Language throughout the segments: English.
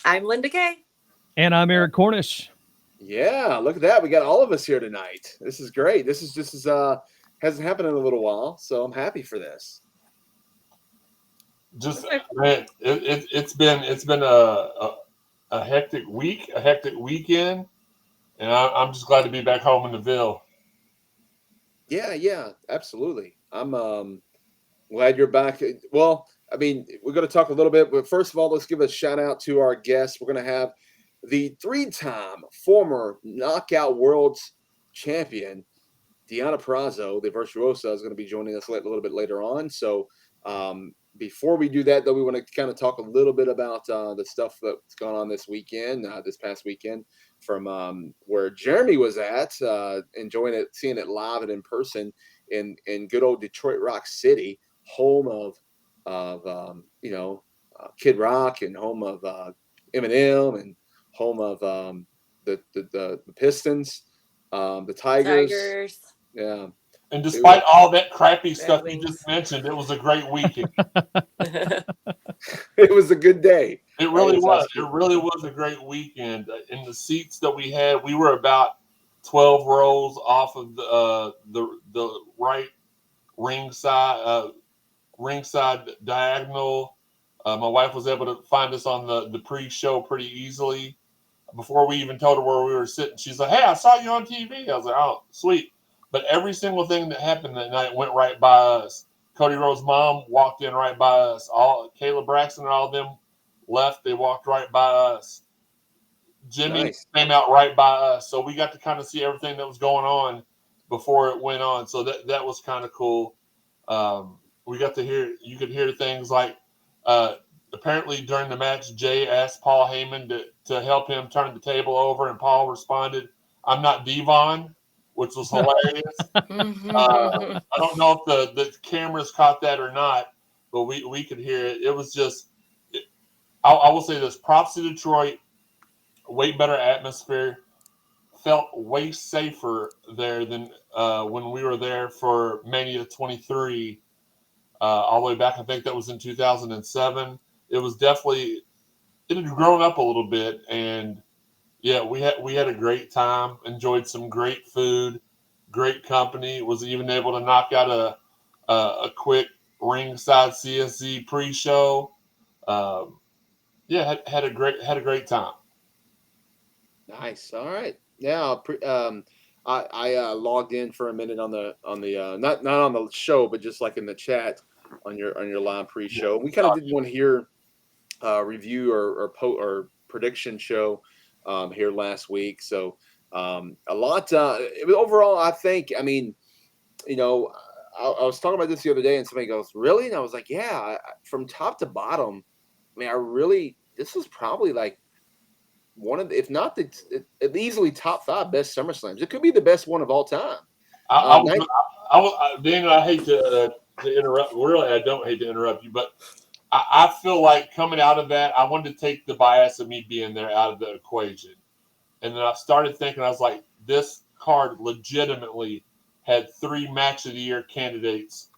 I'm Linda Kay. And I'm Eric Cornish. Yeah, look at that. We got all of us here tonight. This is great. This hasn't happened in a little while, so I'm happy for this. Just man, it's been a hectic week, a hectic weekend, and I'm just glad to be back home in the Ville. Yeah, absolutely. I'm glad you're back. Well, I mean, we're going to talk a little bit, but first of all, let's give a shout out to our guests. We're going to have the 3-time former Knockout World Champion, Deonna Purrazzo, the Virtuosa, is going to be joining us a little bit later on. So before we do that, though, we want to kind of talk a little bit about the stuff that's gone on this weekend, this past weekend, from where Jeremy was at, enjoying it, seeing it live and in person in good old Detroit Rock City, home of Kid Rock and home of Eminem and home of the Pistons, the Tigers. Yeah. And despite all that crappy stuff you just mentioned, it was a great weekend. It was a good day. It really was. It really was a great weekend. In the seats that we had, we were about 12 rows off of the right ringside diagonal. My wife was able to find us on the pre-show pretty easily. Before we even told her where we were sitting, she's like, "Hey, I saw you on TV." I was like, "Oh, sweet." But every single thing that happened that night went right by us. Cody Rhodes' mom walked in right by us. All Kayla Braxton and all of them left. They walked right by us. Jimmy came out right by us. So we got to kind of see everything that was going on before it went on. So that was kind of cool. We got to hear, you could hear things like, apparently during the match, Jay asked Paul Heyman to help him turn the table over, and Paul responded, "I'm not Devon," which was hilarious. I don't know if the cameras caught that or not, but we could hear it. It was just, I will say this, props to Detroit, way better atmosphere, felt way safer there than when we were there for Mania 23, all the way back. I think that was in 2007. It was definitely, it had grown up a little bit, and yeah, we had a great time, enjoyed some great food, great company, was even able to knock out a quick ringside CSZ pre-show. Had a great time. Nice. All right. Yeah. I logged in for a minute on the not on the show, but just like in the chat on your live pre-show. We kind of did want to hear review or prediction show here last week. So a lot. Overall, I think. I mean, I was talking about this the other day, and somebody goes, "Really?" And I was like, "Yeah." From top to bottom, I mean, this was probably like one of the, if not easily top 5 best SummerSlams. It could be the best one of all time. Daniel, I hate to interrupt. Really, I don't hate to interrupt you, but I feel like coming out of that, I wanted to take the bias of me being there out of the equation. And then I started thinking, I was like, this card legitimately had 3 match of the year candidates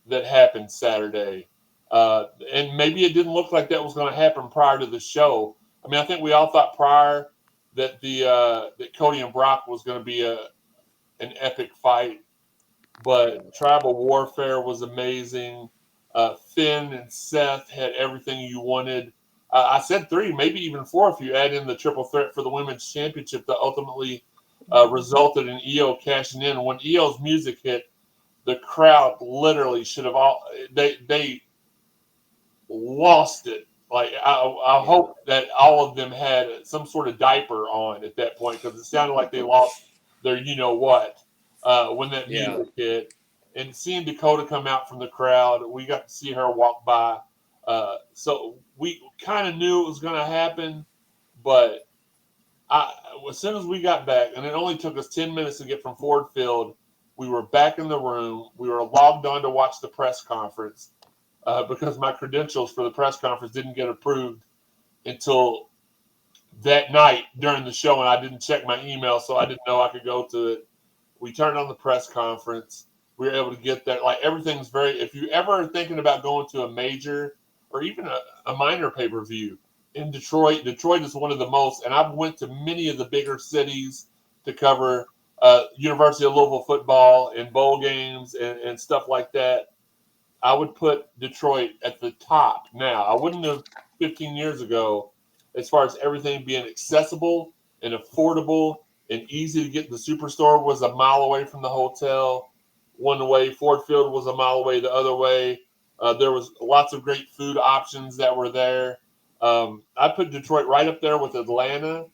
that happened Saturday. And maybe it didn't look like that was going to happen prior to the show. I mean, I think we all thought prior that that Cody and Brock was going to be an epic fight, but Tribal Warfare was amazing. Finn and Seth had everything you wanted. I said 3, maybe even 4 if you add in the triple threat for the women's championship that ultimately resulted in EO cashing in. When EO's music hit, the crowd literally should have they lost it. Like I hope that all of them had some sort of diaper on at that point, because it sounded like they lost their when that music hit. And seeing Dakota come out from the crowd, we got to see her walk by. So we kind of knew it was going to happen, but as soon as we got back, and it only took us 10 minutes to get from Ford Field, we were back in the room. We were logged on to watch the press conference because my credentials for the press conference didn't get approved until that night during the show, and I didn't check my email, so I didn't know I could go to it. We turned on the press conference. We were able to get there. Like, everything's if you ever are thinking about going to a major or even a minor pay-per-view, in Detroit. Detroit is one of the most, and I've went to many of the bigger cities to cover University of Louisville football and bowl games and stuff like that. I would put Detroit at the top now. I wouldn't have 15 years ago, as far as everything being accessible and affordable and easy to get. The Superstore was a mile away from the hotel, one way. Ford Field was a mile away the other way. There was lots of great food options that were there. I put Detroit right up there with Atlanta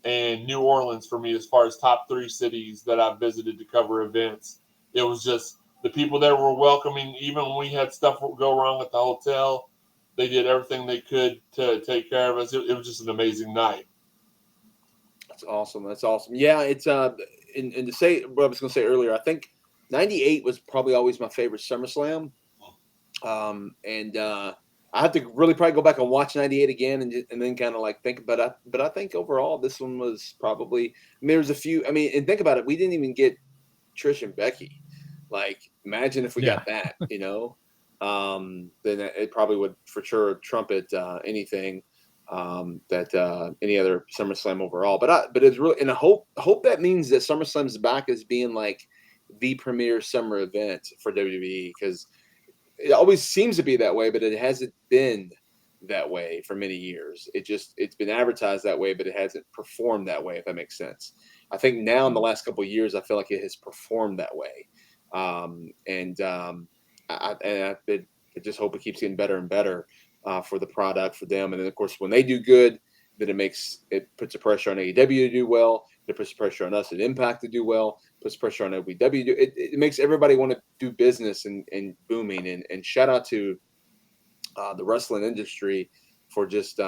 and New Orleans for me as far as top 3 cities that I've visited to cover events. It was just the people there were welcoming. Even when we had stuff go wrong at the hotel, they did everything they could to take care of us. It was just an amazing night. That's awesome. That's awesome. Yeah, it's and to say what I was going to say earlier, I think '98 was probably always my favorite SummerSlam. I have to really probably go back and watch '98 again and then kind of like think. But I think overall this one was probably. I mean, there was a few. I mean, and think about it. We didn't even get Trish and Becky. Like, imagine if we got that. Then it probably would for sure trumpet anything that any other SummerSlam overall. But it's really, and I hope that means that SummerSlam's back as being like the premier summer event for WWE, because it always seems to be that way, but it hasn't been that way for many years. It's been advertised that way, but it hasn't performed that way, if that makes sense. I think now in the last couple of years, I feel like it has performed that way. I just hope it keeps getting better and better for the product, for them. And then of course, when they do good, then it puts a pressure on AEW to do well. It puts pressure on us at Impact to do well. Puts pressure on AEW. It makes everybody want to do business and booming. And shout out to the wrestling industry for just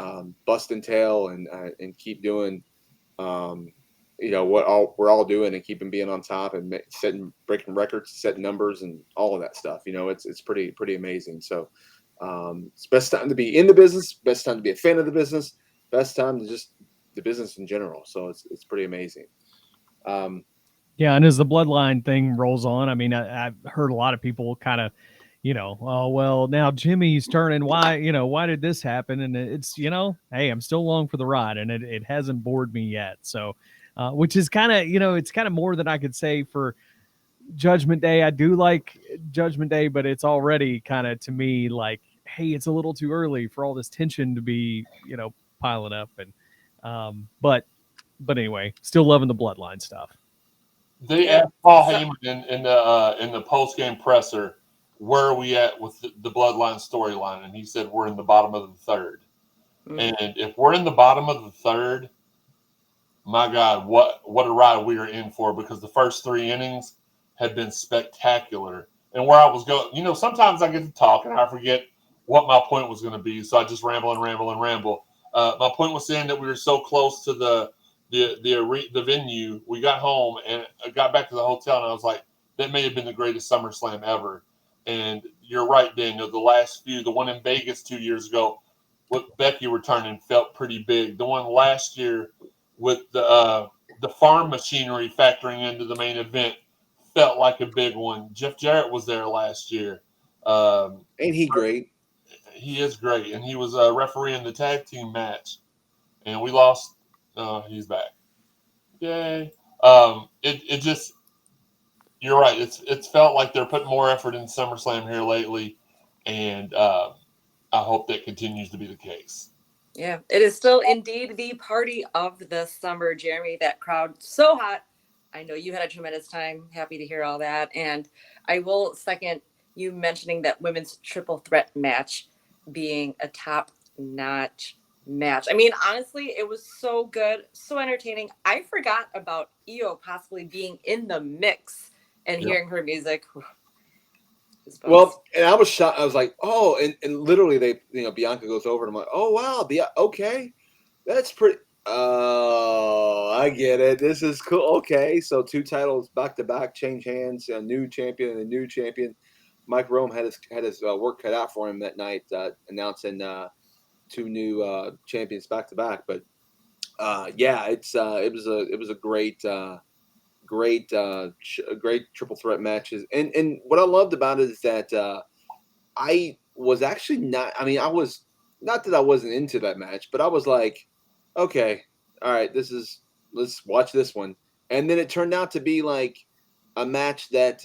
busting tail and keep doing what we're all doing and keeping being on top and breaking records, setting numbers, and all of that stuff. It's pretty amazing. So it's best time to be in the business, best time to be a fan of the business, best time to just the business in general. So it's pretty amazing. Yeah, and as the bloodline thing rolls on, I mean, I've heard a lot of people kind of, oh, well, now Jimmy's turning. Why did this happen? And it's, hey, I'm still along for the ride, and it hasn't bored me yet. So, which is kind of, it's kind of more than I could say for Judgment Day. I do like Judgment Day, but it's already kind of, to me, like, hey, it's a little too early for all this tension to be, piling up. And, but anyway, still loving the bloodline stuff. They asked Paul Heyman in the post game presser, where are we at with the bloodline storyline? And he said we're in the bottom of the third. And if we're in the bottom of the third, my God, what a ride we are in for, because the first 3 innings have been spectacular. And where I was going, sometimes I get to talk and I forget what my point was going to be, so I just ramble. My point was saying that we were so close to the venue. We got home and I got back to the hotel and I was like, that may have been the greatest SummerSlam ever. And you're right, Daniel. The last few, the one in Vegas 2 years ago with Becky returning felt pretty big. The one last year with the farm machinery factoring into the main event felt like a big one. Jeff Jarrett was there last year. Ain't he great? He is great, and he was a referee in the tag team match, and we lost. He's back. Yay! It just, you're right. It's felt like they're putting more effort in SummerSlam here lately, and I hope that continues to be the case. Yeah, it is still indeed the party of the summer, Jeremy. That crowd so hot. I know you had a tremendous time. Happy to hear all that. And I will second you mentioning that women's triple threat match being a top-notch match. I mean, honestly, it was so good, so entertaining. I forgot about Io possibly being in the mix and hearing her music. Well, and I was shocked. I was like, oh, and literally Bianca goes over and I'm like, oh, wow. Okay. That's pretty. Oh, I get it. This is cool. Okay. So 2 titles back to back, change hands, a new champion and a new champion. Mike Rome had his work cut out for him that night, announcing 2 new champions back to back. But it was a great triple threat matches. And what I loved about it is that I was actually not. I mean, I was not that I wasn't into that match, but I was like, okay, all right, let's watch this one. And then it turned out to be like a match that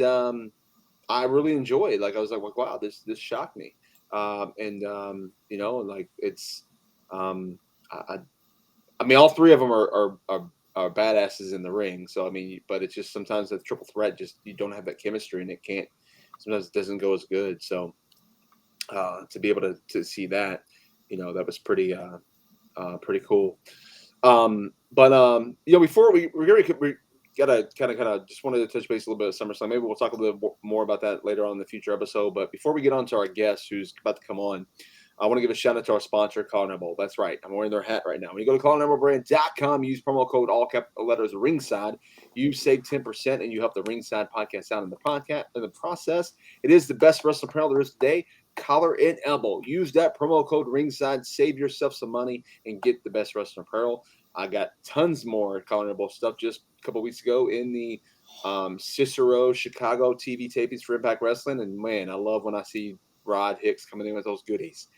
I really enjoyed. Like I was like, wow, this shocked me. Like it's I mean, all three of them are badasses in the ring. So I mean, but it's just sometimes the triple threat just you don't have that chemistry, and sometimes it doesn't go as good. So to be able to see that, that was pretty cool. Before we gotta kind of just wanted to touch base a little bit of SummerSlam. Maybe we'll talk a little bit more about that later on in the future episode. But before we get on to our guest who's about to come on, I want to give a shout out to our sponsor, Collar Noble. That's right. I'm wearing their hat right now. When you go to collarnoblebrand.com, use promo code all capital letters ringside. You save 10% and you help the Ringside podcast out in the process. It is the best wrestling apparel there is today. Collar and elbow. Use that promo code ringside. Save yourself some money and get the best wrestling apparel. I got tons more Collar and elbow stuff just a couple weeks ago in the Cicero Chicago TV tapings for Impact Wrestling. And man, I love when I see Rod Hicks coming in with those goodies.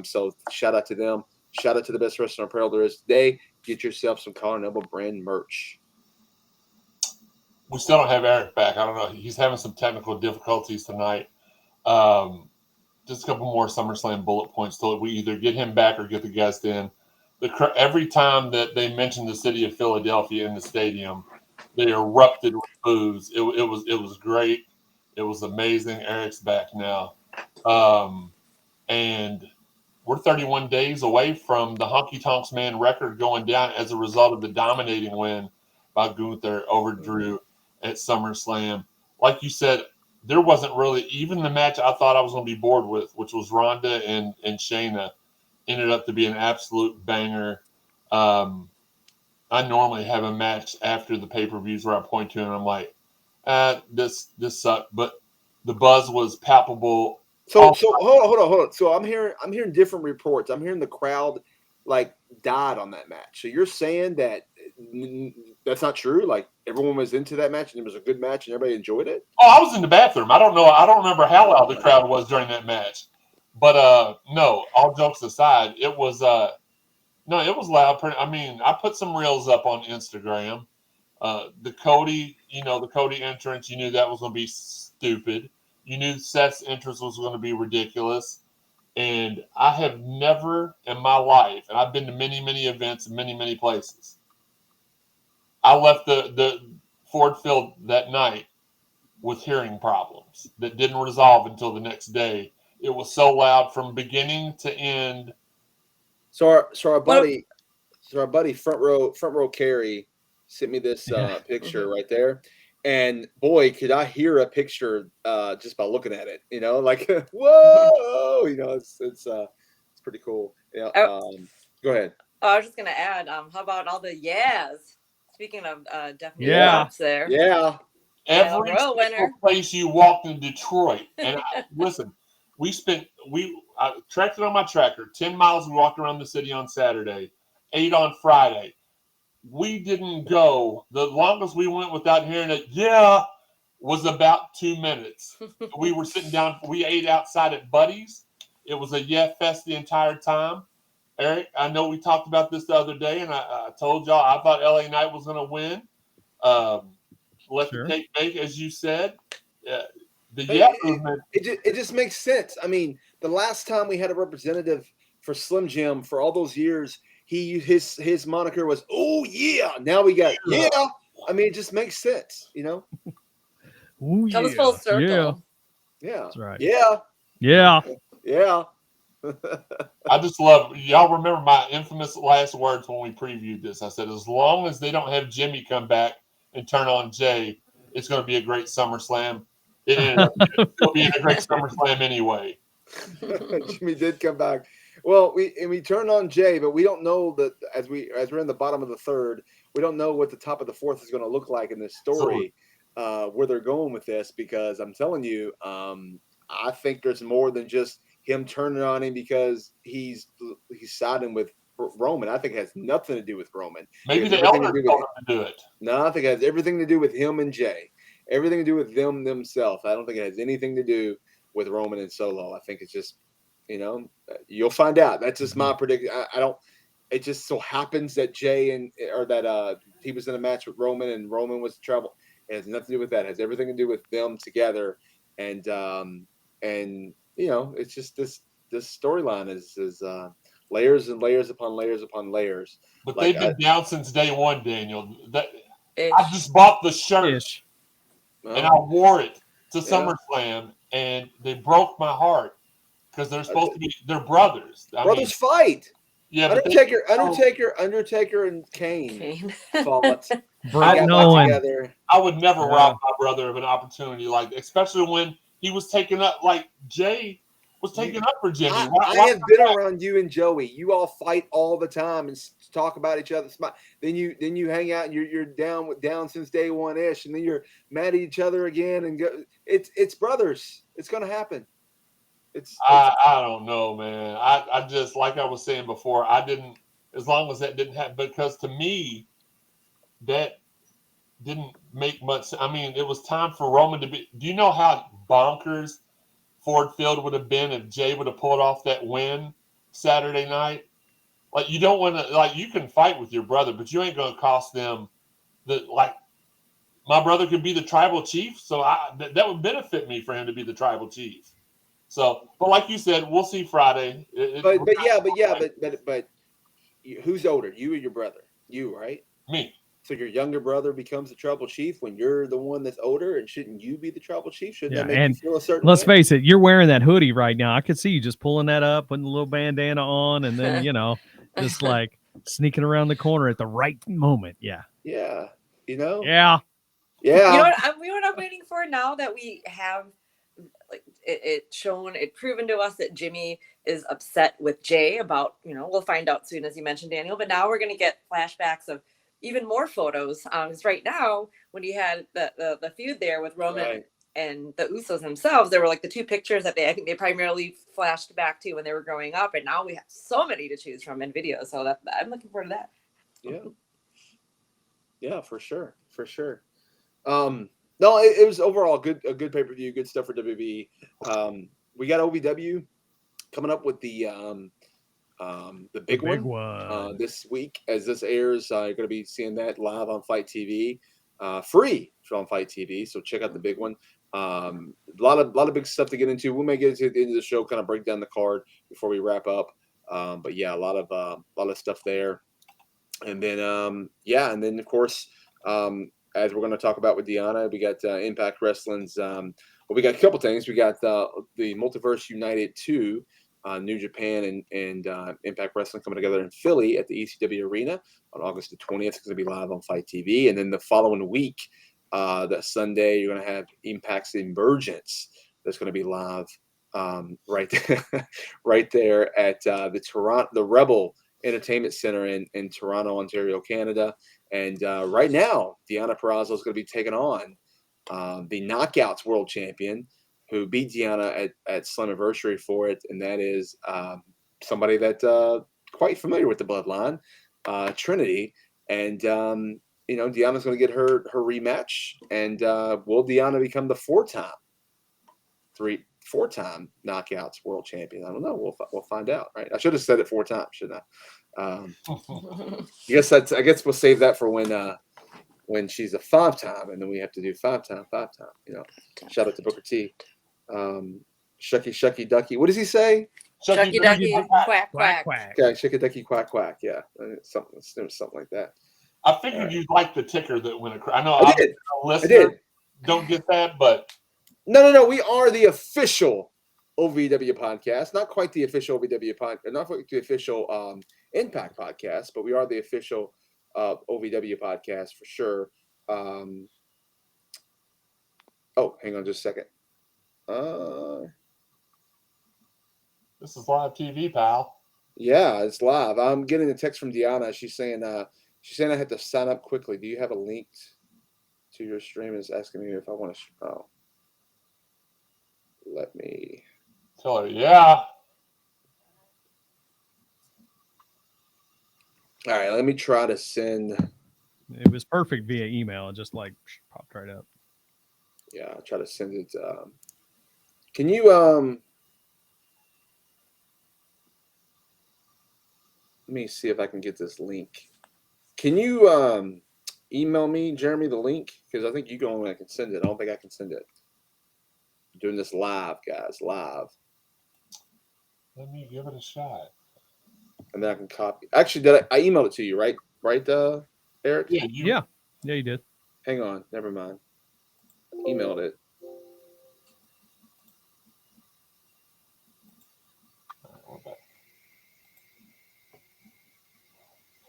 So shout out to them. Shout out to the best wrestling apparel there is today. Get yourself some Collar and elbow brand merch. We still don't have Eric back. I don't know. He's having some technical difficulties tonight. Just a couple more SummerSlam bullet points till we either get him back or get the guest in. Every time that they mentioned the city of Philadelphia in the stadium, they erupted with boos. It was great. It was amazing. Eric's back now. And we're 31 days away from the Honky Tonks Man record going down as a result of the dominating win by Gunther over Drew at SummerSlam. Like you said, there wasn't really even the match I thought I was going to be bored with, which was Ronda and Shayna, ended up to be an absolute banger. I normally have a match after the pay-per-views where I point to it and I'm like, this sucked, but the buzz was palpable. So hold on. So I'm hearing different reports. I'm hearing the crowd like died on that match. So you're saying that that's not true? Like everyone was into that match and it was a good match and everybody enjoyed it? Oh, I was in the bathroom. I don't know. I don't remember how loud the crowd was during that match. But no, all jokes aside, it was loud. I mean, I put some reels up on Instagram. The Cody entrance, you knew that was going to be stupid. You knew Seth's entrance was going to be ridiculous. And I have never in my life, and I've been to many, many events in many, many places. I left the Ford Field that night with hearing problems that didn't resolve until the next day. It was so loud from beginning to end. So our buddy front row Carey sent me this picture right there, and boy, could I hear a picture just by looking at it. Like whoa, it's pretty cool. Yeah. Go ahead. I was just gonna add. How about all the yeahs? Speaking of definitely Yeah. there. Yeah. Every Royal winner. place you walked in Detroit, and listen, I tracked it on my tracker. 10 miles we walked around the city on Saturday, 8 on Friday. We didn't go. The longest we went without hearing it, was about 2 minutes. We were sitting down. We ate outside at Buddy's. It was a fest the entire time. Eric, I know we talked about this the other day, and I told y'all I thought LA Knight was going to win. Let the cake bake, as you said. Movement. It just makes sense. I mean, the last time we had a representative for Slim Jim for all those years, his moniker was "Oh yeah." Now we got yeah. I mean, it just makes sense, Ooh, Comes full circle. Yeah. That's right. Yeah. I just love y'all. Remember my infamous last words when we previewed this? I said, as long as they don't have Jimmy come back and turn on Jay, it's going to be a great SummerSlam. It is. It'll be a great SummerSlam anyway. Jimmy did come back. Well, we turned on Jay, but we don't know that as we're in the bottom of the third, we don't know what the top of the fourth is going to look like in this story, where they're going with this. Because I'm telling you, I think there's more than just him turning on him because he's siding with Roman. I think it has nothing to do with Roman. Maybe the elders told him to do it. No, I think it has everything to do with him and Jay. Everything to do with them themselves. I don't think it has anything to do with Roman and Solo. I think it's just, You'll find out. That's just my prediction. I don't. It just so happens that he was in a match with Roman, and Roman was trouble. It has nothing to do with that. It has everything to do with them together, and it's just this storyline is layers and layers upon layers upon layers. But they've been down since day one, Daniel. Ish. I just bought the shirt Ish. and I wore it to SummerSlam, and they broke my heart because they're supposed to be brothers. Brothers fight. Yeah, Undertaker, and Kane fought. I would never rob my brother of an opportunity like that, especially when he was taking up, like Jay was taking up for Jimmy. I have been around you and Joey. You all fight all the time and talk about each other. Then you hang out and you're down since day one ish, and then you're mad at each other again. And it's brothers. It's gonna happen. I don't know, man. I just, like I was saying before, I didn't, as long as that didn't happen, because to me, that didn't make much sense. I mean, it was time for Roman to be. Do you know how bonkers Ford Field would have been if Jay would have pulled off that win Saturday night? Like, you don't want to, like, you can fight with your brother, but you ain't going to cost them my brother could be the tribal chief, so that would benefit me for him to be the tribal chief. So, but like you said, we'll see Friday. But who's older, you or your brother? You, right? Me. So your younger brother becomes the tribal chief when you're the one that's older, and shouldn't you be the tribal chief? Shouldn't that make you feel a certain let's way? face it, you're wearing that hoodie right now. I could see you just pulling that up, putting a little bandana on, and then, just like sneaking around the corner at the right moment. Yeah. Yeah. Yeah. You know what I'm waiting for now that we have it proven to us that Jimmy is upset with Jay about, we'll find out soon, as you mentioned, Daniel, but now we're going to get flashbacks of even more photos. Because right now, when you had the feud there with Roman and the Usos themselves, there were like the two pictures that I think they primarily flashed back to when they were growing up, and now we have so many to choose from in videos. So I'm looking forward to that. Yeah, for sure. No, it was overall a good pay-per-view, good stuff for WWE. We got OVW coming up with the big one this week as this airs. You're going to be seeing that live on Fight TV, free on Fight TV. So check out the big one. A lot of big stuff to get into. We may get into the end of the show, kind of break down the card before we wrap up. But yeah, a lot of stuff there. And then and then of course, as we're going to talk about with Deonna, we got Impact Wrestling's. We got a couple things. We got the Multiverse United 2, New Japan and Impact Wrestling coming together in Philly at the ECW Arena on August the 20th. It's going to be live on Fight TV. And then the following week, that Sunday, you're going to have Impact's Emergence. That's going to be live right there at the Rebel Entertainment Center in Toronto, Ontario, Canada. And right now, Deonna Purrazzo is going to be taking on the Knockouts World Champion, who beat Deonna at Slammiversary for it, and that is somebody that quite familiar with the bloodline, Trinity. And Deonna's going to get her rematch, and will Deonna become the four-time Knockouts World Champion? I don't know. We'll find out, right? I should have said it 4 times, shouldn't I? I guess we'll save that for when she's a 5-time, and then we have to do 5-time. Shout out to Booker T. Shucky Ducky. What does he say? Shucky Ducky, quack quack. Okay, Shucky Ducky, quack quack. Yeah, something like that. I figured you'd like the ticker that went across. I know I did. Don't get that, but no. We are the official OVW podcast, not quite the official OVW podcast, not quite the official Impact podcast, but we are the official OVW podcast for sure. Hang on just a second. This is live TV, pal. Yeah, it's live. I'm getting a text from Deonna. She's saying I had to sign up quickly. Do you have a link to your stream? It's asking me if I want to. Let me tell her. Yeah. All right, let me try to send. It was perfect via email. It just popped right up. Yeah, I'll try to send it. Can you let me see if I can get this link. Can you email me, Jeremy, the link? Because I think you I can send it. I don't think I can send it. I'm doing this live, guys, live. Let me give it a shot. And then I can copy. Actually, I emailed it to you, right? Right, Eric? Yeah, you did. Hang on, never mind. Emailed it.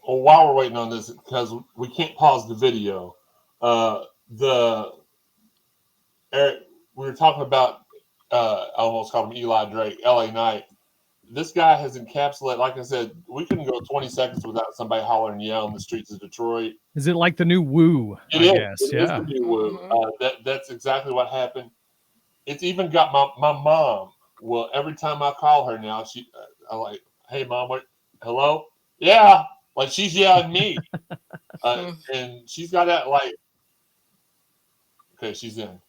Well, while we're waiting on this, because we can't pause the video, Eric, we were talking about, I almost called him Eli Drake, LA Knight. This guy has encapsulated, like I said, we couldn't go 20 seconds without somebody hollering and yelling in the streets of Detroit. Is it like the new Woo? It is the new Woo. That's exactly what happened. It's even got my mom. Well, every time I call her now, I'm like, hey, Mom, what? Hello? Yeah. Like, she's yelling me. And she's got that, like, okay, she's in.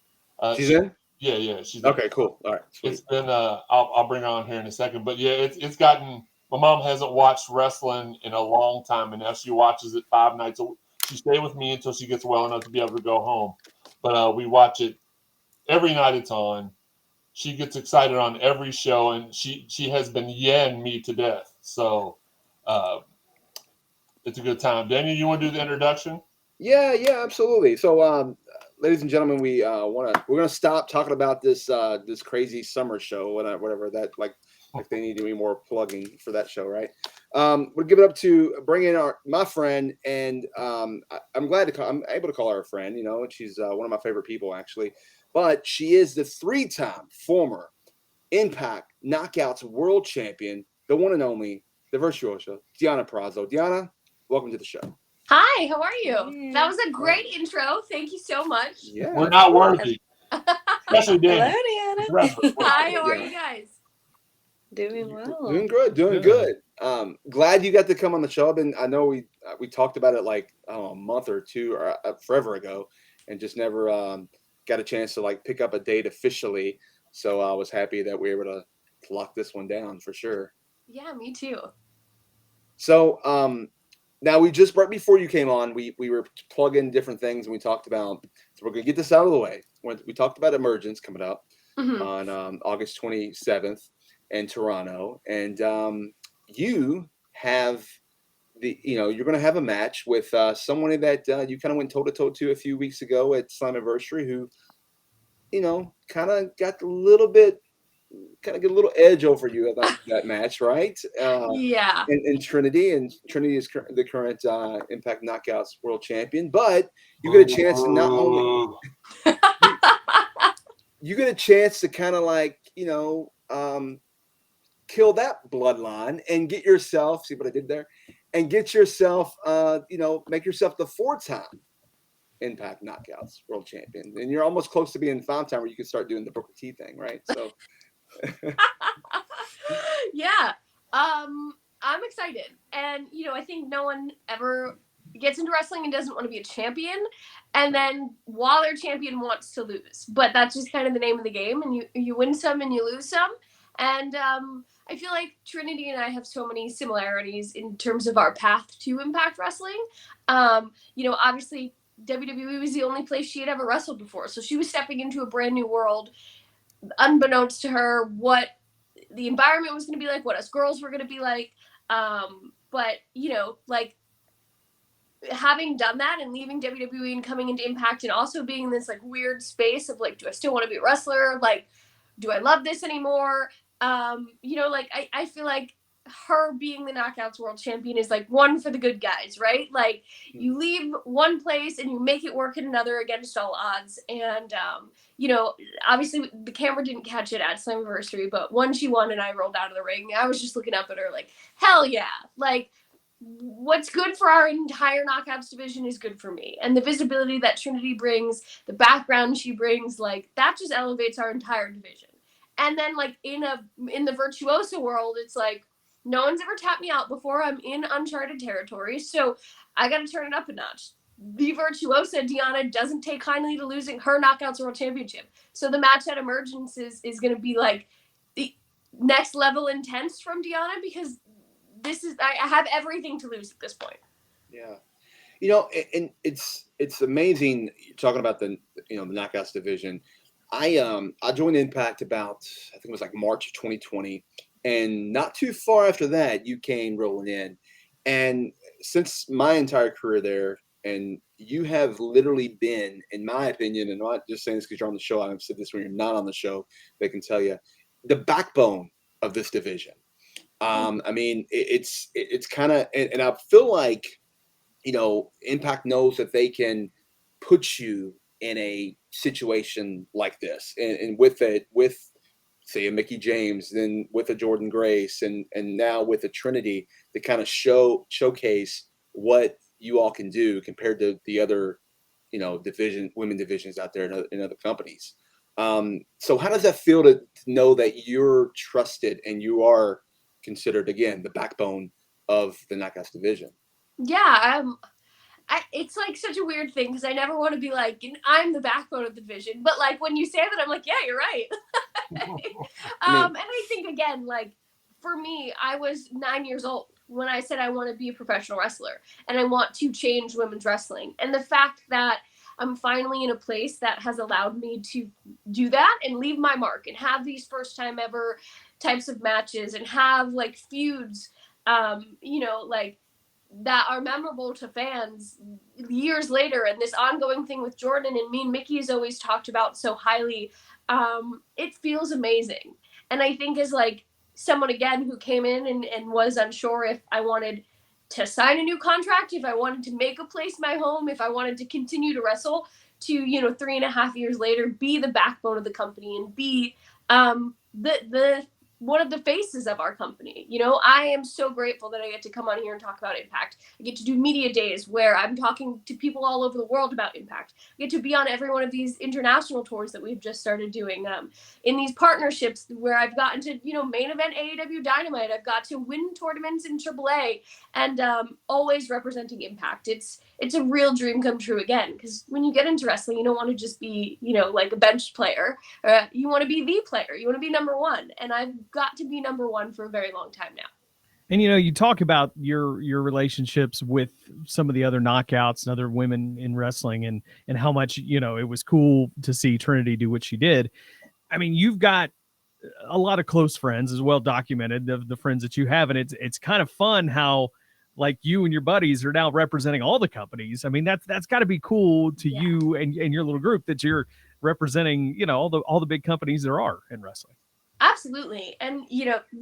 She's in? Yeah, she's in. Okay, cool. All right, sweet. It's been, I'll bring her on here in a second. But, yeah, it's gotten, my mom hasn't watched wrestling in a long time, and now she watches it 5 nights a week. She stayed with me until she gets well enough to be able to go home. But we watch it every night it's on. She gets excited on every show, and she has been yelling me to death. So it's a good time. Daniel, you want to do the introduction? Yeah, absolutely. So, ladies and gentlemen, we're gonna stop talking about this crazy summer show, whatever that like. If they need any more plugging for that show, right? We'll give it up to bring in my friend, and I'm glad I'm able to call her a friend. You know, and she's one of my favorite people actually. But she is the 3-time former Impact Knockouts World Champion, the one and only, the Virtuosa, Deonna Purrazzo. Deonna, welcome to the show. Hi, how are you? That was a great intro. Thank you so much. Yeah, we're not worthy, especially Daniel. Hello, Deonna. Hi, how are you guys? Doing well. Doing good. Glad you got to come on the show. I know we talked about it like a month or two or forever ago, and just never got a chance to like pick up a date officially. So I was happy that we were able to lock this one down for sure. Yeah, me too. So now we just right before you came on, we were plugging different things, and we talked about. So we're gonna get this out of the way. We talked about Emergence coming up on August 27th in Toronto, and you have you're going to have a match with someone that you kind of went toe to toe to a few weeks ago at Slammiversary, who kind of got a little edge over you about that match, right? Yeah. And Trinity is the current Impact Knockouts World Champion, but you get a chance to not only you get a chance to kind of like kill that bloodline and get yourself, see what I did there, and get yourself, make yourself the 4-time Impact Knockouts World Champion. And you're almost close to being 5-time where you can start doing the Booker T thing, right? So, yeah. I'm excited. And, I think no one ever gets into wrestling and doesn't want to be a champion. And then while they're champion wants to lose. But that's just kind of the name of the game. And you win some and you lose some. And I feel like Trinity and I have so many similarities in terms of our path to Impact Wrestling. Obviously WWE was the only place she had ever wrestled before. So she was stepping into a brand new world, unbeknownst to her what the environment was going to be like, what us girls were going to be like. But, having done that and leaving WWE and coming into Impact and also being in this like weird space of like, do I still want to be a wrestler? Like, do I love this anymore? I feel like her being the Knockouts World Champion is like one for the good guys, right? Like you leave one place and you make it work in another against all odds. And, obviously the camera didn't catch it at Slammiversary, but when she won and I rolled out of the ring, I was just looking up at her like, hell yeah. Like what's good for our entire Knockouts division is good for me. And the visibility that Trinity brings, the background she brings, like that just elevates our entire division. And then like in the Virtuosa world, it's like no one's ever tapped me out before. I'm in uncharted territory, so I got to turn it up a notch. The Virtuosa, Deonna, doesn't take kindly to losing her Knockouts World Championship. So the match at Emergence is going to be like the next level intense from Deonna because I have everything to lose at this point. Yeah. And it's amazing talking about the Knockouts division. I joined Impact about, I think it was like March of 2020, and not too far after that you came rolling in. And since my entire career there, and you have literally been, in my opinion, and I'm not just saying this because you're on the show, I've said this when you're not on the show, they can tell you, the backbone of this division. I mean, it's kind of, and I feel like, Impact knows that they can put you in a situation like this, and with say a Mickey James, then with a Jordan Grace, and now with a Trinity, to kind of showcase what you all can do compared to the other, women divisions out there in other companies. So how does that feel to know that you're trusted and you are considered, again, the backbone of the Knockouts division? Yeah, it's like such a weird thing because I never want to be like, I'm the backbone of the division, but like when you say that, I'm like, yeah, you're right. And I think again, like for me, I was 9 years old when I said I want to be a professional wrestler and I want to change women's wrestling. And the fact that I'm finally in a place that has allowed me to do that and leave my mark and have these first time ever types of matches and have like feuds, like that are memorable to fans years later, and this ongoing thing with Jordan and me and Mickey is always talked about so highly. It feels amazing. And I think as like someone again who came in and was unsure if I wanted to sign a new contract, if I wanted to make a place my home, if I wanted to continue to wrestle, to 3.5 years later be the backbone of the company and be the one of the faces of our company. I am so grateful that I get to come on here and talk about Impact. I get to do media days where I'm talking to people all over the world about Impact. I get to be on every one of these international tours that we've just started doing, in these partnerships where I've gotten to, main event AEW Dynamite. I've got to win tournaments in AAA and always representing Impact. It's a real dream come true again, because when you get into wrestling, you don't want to just be, like a bench player. You want to be the player. You want to be number one. And I've got to be number one for a very long time now. And you talk about your relationships with some of the other knockouts and other women in wrestling, and how much it was cool to see Trinity do what she did. I mean, you've got a lot of close friends, as well documented, of the friends that you have, and it's kind of fun how like you and your buddies are now representing all the companies. I mean, that's got to be cool to you and your little group, that you're representing all the big companies there are in wrestling. Absolutely. And,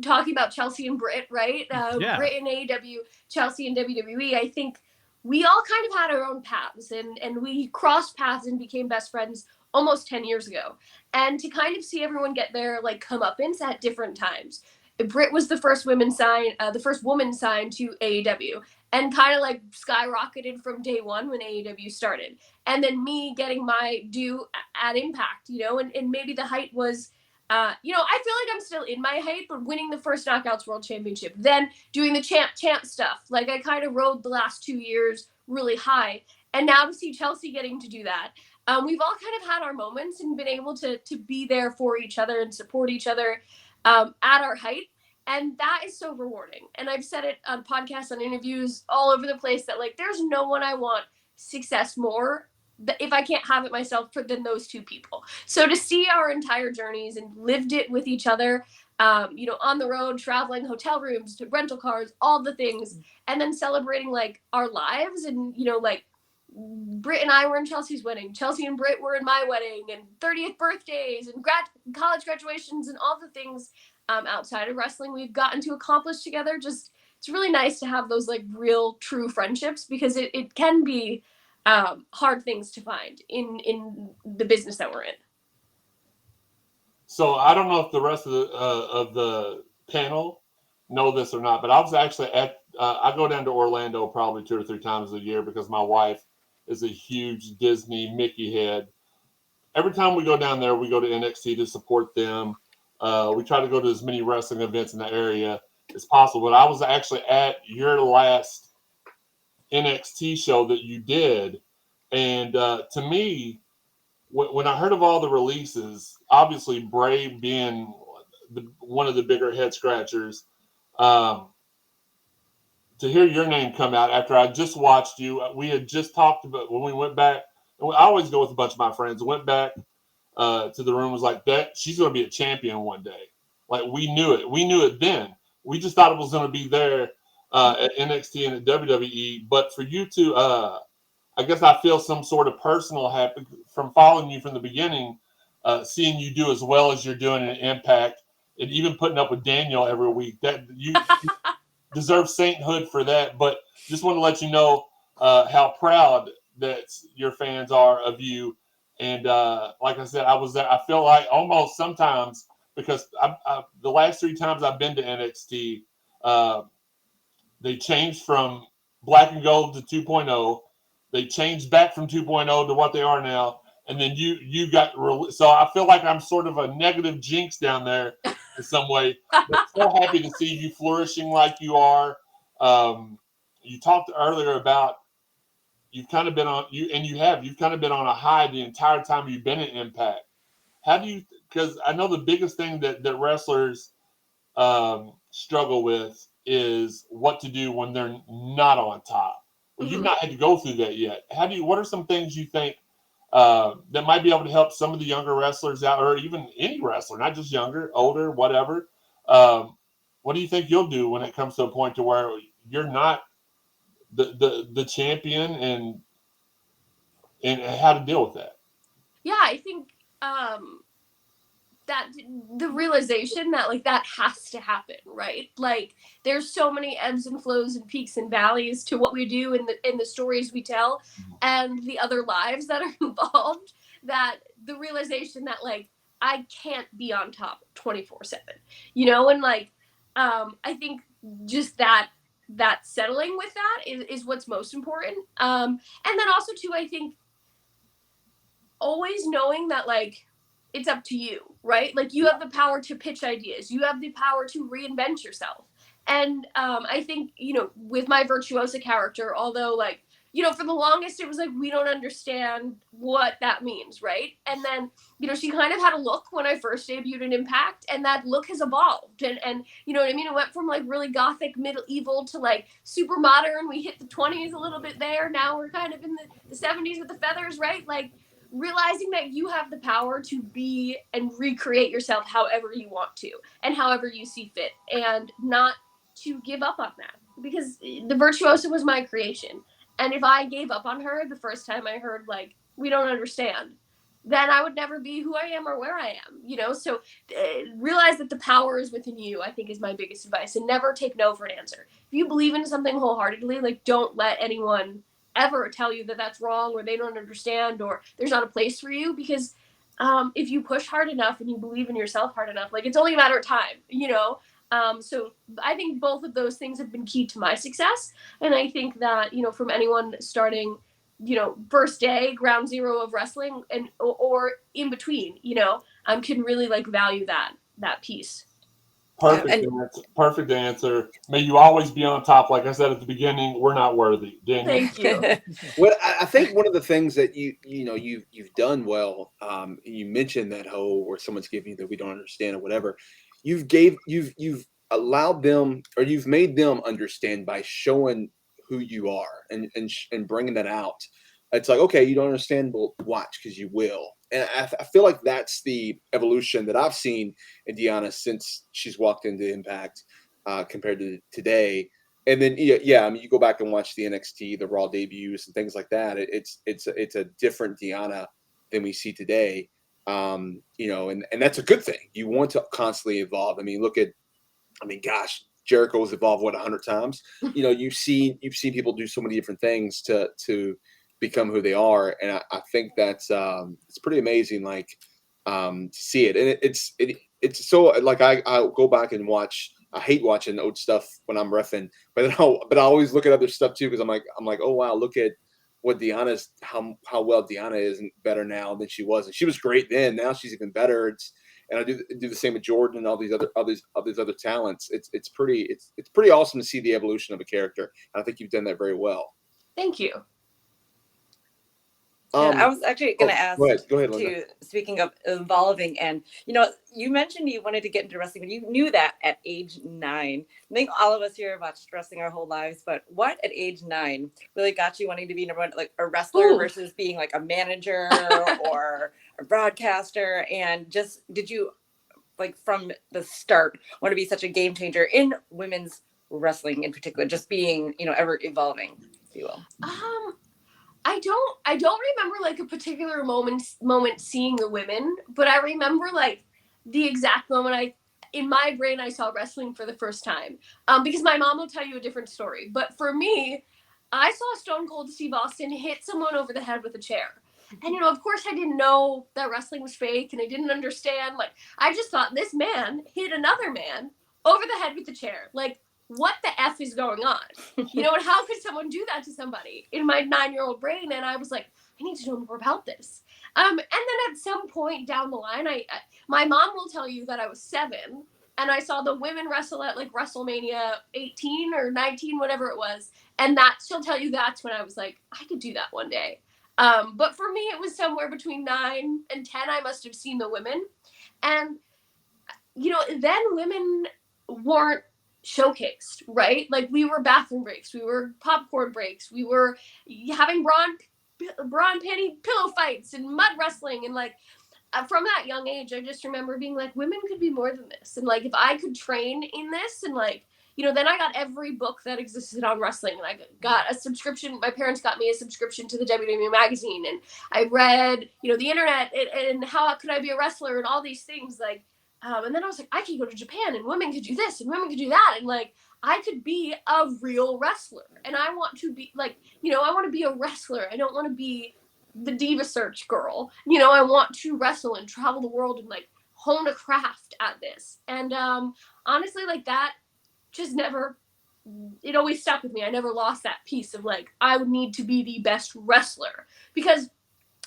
talking about Chelsea and Britt, right? Yeah. Britt in AEW, Chelsea in WWE, I think we all kind of had our own paths and we crossed paths and became best friends almost 10 years ago. And to kind of see everyone get their like comeuppance at different times. Britt was the first woman signed to AEW, and kind of like skyrocketed from day one when AEW started. And then me getting my due at Impact, and maybe the height was, I feel like I'm still in my height, but winning the first Knockouts World Championship, then doing the champ stuff. Like I kind of rode the last 2 years really high. And now to see Chelsea getting to do that, we've all kind of had our moments and been able to be there for each other and support each other at our height. And that is so rewarding. And I've said it on podcasts, on interviews, all over the place, that like there's no one I want success more if I can't have it myself than those two people. So to see our entire journeys and lived it with each other, on the road, traveling, hotel rooms, to rental cars, all the things, and then celebrating like our lives, and like Britt and I were in Chelsea's wedding, Chelsea and Britt were in my wedding, and 30th birthdays and college graduations and all the things outside of wrestling we've gotten to accomplish together. Just it's really nice to have those like real true friendships, because it can be hard things to find in the business that we're in. So I don't know if the rest of the panel know this or not, but I was actually I go down to Orlando probably 2 or 3 times a year because my wife is a huge Disney Mickey head. Every time we go down there, we go to NXT to support them. We try to go to as many wrestling events in the area as possible. But I was actually at your last NXT show that you did. And to me, when I heard of all the releases, obviously Bray being one of the bigger head scratchers, to hear your name come out after I just watched you. We had just talked about when we went back. I always go with a bunch of my friends. Went back to the room, was like, that she's going to be a champion one day. Like, we knew it. We knew it then. We just thought it was going to be there at NXT and at WWE. But for you to, I guess I feel some sort of personal happy from following you from the beginning, seeing you do as well as you're doing in Impact, and even putting up with Daniel every week. That you deserve sainthood for that. But just want to let you know how proud that your fans are of you. And like I said, I feel like almost sometimes, because the last 3 times I've been to NXT, they changed from black and gold to 2.0. They changed back from 2.0 to what they are now. And then you got so I feel like I'm sort of a negative jinx down there in some way. But so happy to see you flourishing like you are. You talked earlier about you've kind of been on you've kind of been on a high the entire time you've been in Impact. How do you? Because I know the biggest thing that wrestlers struggle with is what to do when they're not on top. Well, you've not had to go through that yet. What are some things you think that might be able to help some of the younger wrestlers out, or even any wrestler, not just younger, older, whatever? What do you think you'll do when it comes to a point to where you're not the champion, and how to deal with that? Yeah, I think that the realization that like that has to happen, right? Like there's so many ebbs and flows and peaks and valleys to what we do in the stories we tell and the other lives that are involved, that the realization that like I can't be on top 24/7, you know, and like I think just that settling with that is what's most important. And then also too, I think always knowing that like it's up to you, right? Like you have the power to pitch ideas, you have the power to reinvent yourself. And I think, you know, with my Virtuosa character, although like, you know, for the longest it was like we don't understand what that means, right? And then, you know, she kind of had a look when I first debuted in Impact, and that look has evolved. And you know what I mean? It went from like really gothic medieval to like super modern. We hit the 20s a little bit there. Now we're kind of in the 70s with the feathers, right? Like realizing that you have the power to be and recreate yourself however you want to and however you see fit, and not to give up on that, because the Virtuosa was my creation. And if I gave up on her the first time I heard like we don't understand, then I would never be who I am or where I am, you know? So realize that the power is within you, I think, is my biggest advice. And never take no for an answer. If you believe in something wholeheartedly, like don't let anyone ever tell you that that's wrong or they don't understand or there's not a place for you, because if you push hard enough and you believe in yourself hard enough, like it's only a matter of time, you know? So I think both of those things have been key to my success. And I think that, you know, from anyone starting, you know, first day, ground zero of wrestling, and or in between, you know, can really like value that piece. Perfect answer. May you always be on top. Like I said at the beginning, we're not worthy. Daniel. Thank you. Well, I think one of the things that you've done well, you mentioned that whole where someone's giving you that we don't understand or whatever. You've allowed them, or you've made them understand by showing who you are and bringing that out. It's like, okay, you don't understand, well, watch, because you will. And I feel like that's the evolution that I've seen in Deonna since she's walked into Impact compared to today. And then, yeah, I mean, you go back and watch the NXT, the Raw debuts and things like that. It's a different Deonna than we see today. You know, and that's a good thing. You want to constantly evolve. I mean, gosh, Jericho's evolved 100 times. You know, you've seen people do so many different things to become who they are, and I think that's it's pretty amazing, like to see it. And it's so like I go back and watch. I hate watching old stuff when I'm reffing, but I always look at other stuff too, because I'm like, oh wow, look at what Deonna's how well Deonna is better now than she was, and she was great then. Now she's even better. And I do the same with Jordan and all these other talents. It's pretty awesome to see the evolution of a character. And I think you've done that very well. Thank you. I was actually going to ask Go ahead, Linda. speaking of evolving, and you mentioned you wanted to get into wrestling, but you knew that at age 9. I think all of us here have watched wrestling our whole lives, but what at age 9 really got you wanting to be number one, like a wrestler versus being like a manager or a broadcaster? And just did you, like from the start, want to be such a game changer in women's wrestling in particular, just being, ever evolving, if you will? I don't remember like a particular moment seeing the women, but I remember like the exact moment in my brain I saw wrestling for the first time. Because my mom will tell you a different story, but for me, I saw Stone Cold Steve Austin hit someone over the head with a chair. And of course I didn't know that wrestling was fake, and I didn't understand. Like, I just thought this man hit another man over the head with the chair. Like, what the F is going on? And how could someone do that to somebody in my 9-year-old brain? And I was like, I need to know more about this. And then at some point down the line, my mom will tell you that I was 7 and I saw the women wrestle at like WrestleMania 18 or 19, whatever it was. And she'll tell you that's when I was like, I could do that one day. But for me, it was somewhere between 9 and 10. I must have seen the women. And, then women weren't showcased, right? Like, we were bathroom breaks, we were popcorn breaks, we were having brawn panty pillow fights and mud wrestling, and like from that young age I just remember being like, women could be more than this, and like if I could train in this, and like then I got every book that existed on wrestling, and I got a subscription. My parents got me a subscription to the WWE magazine, and I read the internet and how could I be a wrestler and all these things, like and then I was like, I could go to Japan and women could do this and women could do that. And like, I could be a real wrestler. And I want to be like, I want to be a wrestler. I don't want to be the Diva Search girl. I want to wrestle and travel the world and like hone a craft at this. And honestly, like that just never, it always stuck with me. I never lost that piece of like, I would need to be the best wrestler, because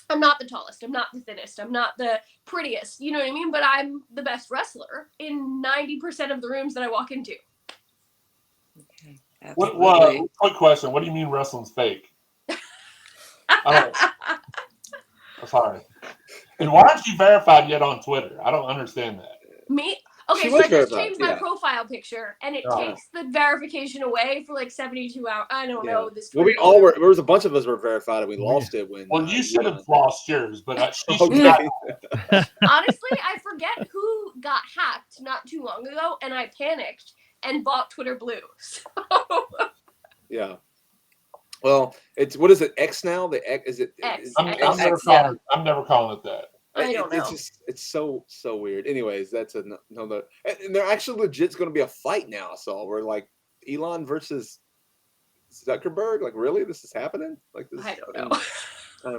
I'm not the tallest, I'm not the thinnest, I'm not the prettiest, you know what I mean? But I'm the best wrestler in 90% of the rooms that I walk into. Okay. Quick question. What do you mean wrestling's fake? I'm sorry. And why aren't you verified yet on Twitter? I don't understand that. Me? Okay, so I just changed my profile picture, and it takes the verification away for like 72 hours. I don't know this. Well, we all were. There was a bunch of us were verified, and we lost it when. Well, you should have lost yours, but honestly, I forget who got hacked not too long ago, and I panicked and bought Twitter Blue. So. Yeah. Well, what is it? X now? The X is it? X. I'm never calling it that. I don't know. It's so weird. Anyways, that's another. And they're actually legit's going to be a fight now. I saw where like Elon versus Zuckerberg. Like, really, this is happening? Like this? I don't know.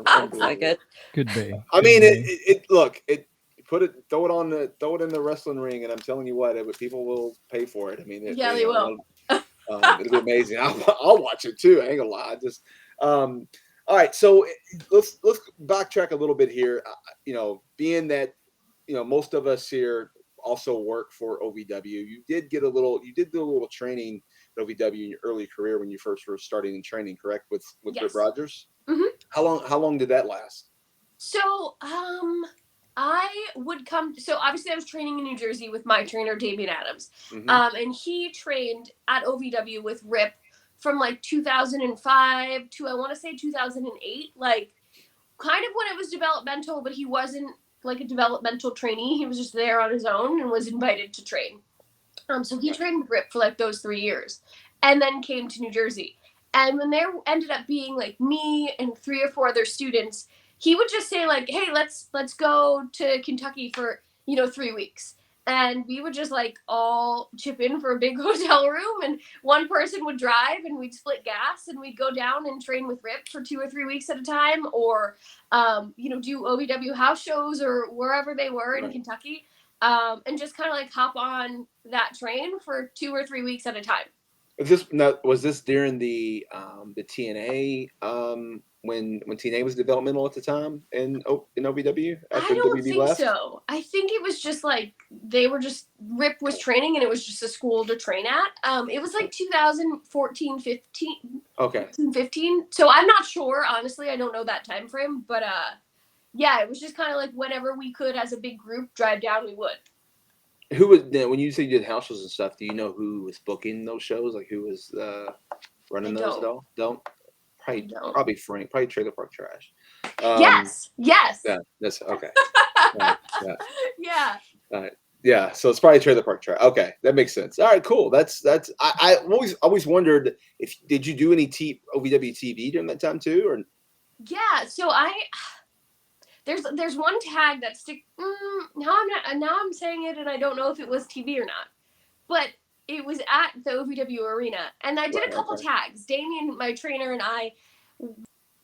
Sounds like it. Could be. I mean, throw it in the wrestling ring, and I'm telling you what, people will pay for it. I mean, they will. It'll be amazing. I'll watch it too. I ain't gonna lie. All right, so let's backtrack a little bit here. Being that most of us here also work for OVW, you did do a little training at OVW in your early career when you first were starting in training, correct? With yes. Rip Rogers. Mm-hmm. How long did that last? So I would come. So obviously I was training in New Jersey with my trainer Damian Adams, Mm-hmm. And he trained at OVW with Rip from like 2005 to I want to say 2008, like kind of when it was developmental, but he wasn't like a developmental trainee. He was just there on his own and was invited to train. So he trained with Rip for like those 3 years, and then came to New Jersey. And when there ended up being like me and 3 or 4 other students, he would just say like, hey, let's go to Kentucky for 3 weeks. And we would just like all chip in for a big hotel room, and one person would drive, and we'd split gas, and we'd go down and train with Rip for 2 or 3 weeks at a time, or do OVW house shows or wherever they were in Kentucky, and just kind of like hop on that train for 2 or 3 weeks at a time. Was this during the TNA when TNA was developmental at the time in OVW? I don't think so. I think it was just like Rip was training, and it was just a school to train at. It was like 2014, 15. Okay. 15. So I'm not sure, honestly. I don't know that time frame, but yeah, it was just kind of like whenever we could, as a big group, drive down, we would. Who was then when you say you did house shows and stuff? Do you know who was booking those shows? Like who was running I those don't. at all? Don't. I don't. Probably Frank. Probably Trailer Park Trash. Yes. Yeah. That's okay. Right, yeah. Yeah. All right. Yeah. So it's probably Trailer Park Trash. Okay, that makes sense. All right. Cool. That's. I always wondered if did you do any OVW TV during that time too, or Yeah. So there's one tag that now I'm saying it and I don't know if it was TV or not, but it was at the OVW arena and I did a couple tags. Damien, my trainer, and I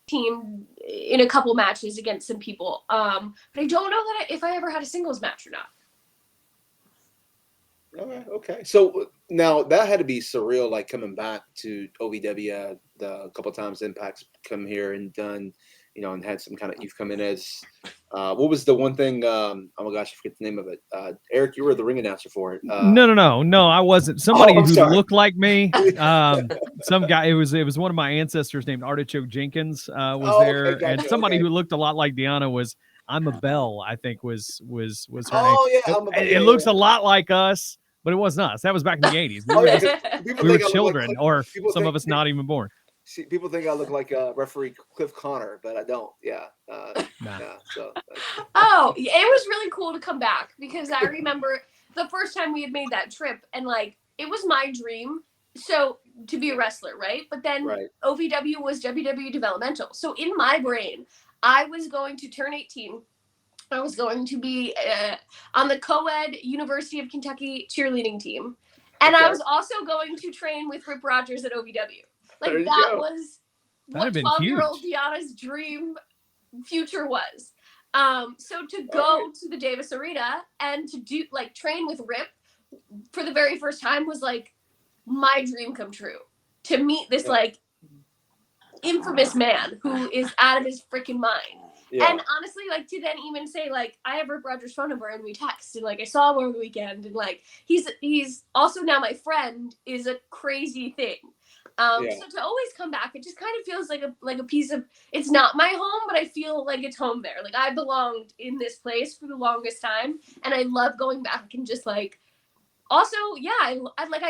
teamed in a couple matches against some people. But I don't know if I ever had a singles match or not. Okay. So now that had to be surreal, like coming back to OVW the couple times Impact's come here and done, and had some kind of, you've come in as, what was the one thing, oh my gosh, I forget the name of it. Eric, you were the ring announcer for it. No, I wasn't. Somebody who sorry. looked like me. Some guy, it was one of my ancestors named Artichoke Jenkins was there. Okay, gotcha, And somebody who looked a lot like Deonna was, I'm a Bell, I think was her name. Yeah. It looks a lot like us. But it wasn't us. That was back in the 80s. We were children, or some of us not even born. See, people think I look like referee Cliff Connor, but I don't. Yeah. Nah. Yeah. So. Oh, it was really cool to come back because I remember the first time we had made that trip and like it was my dream. So to be a wrestler, right? But then OVW was WW developmental. So in my brain, I was going to turn 18. I was going to be on the co-ed University of Kentucky cheerleading team. And I was also going to train with Rip Rogers at OVW. Like that was what 12-year-old Deonna's dream future was. So to go to the Davis Arena and to do like train with Rip for the very first time was like my dream come true. To meet this like infamous man who is out of his freaking mind. Yeah. And honestly, like to then even say like I have Rip Rogers' phone number and we text and like I saw him over the weekend and like he's also now my friend is a crazy thing. So to always come back, it just kind of feels like a piece of, it's not my home, but I feel like it's home there. Like I belonged in this place for the longest time, and I love going back and just like. Also, yeah, I don't know if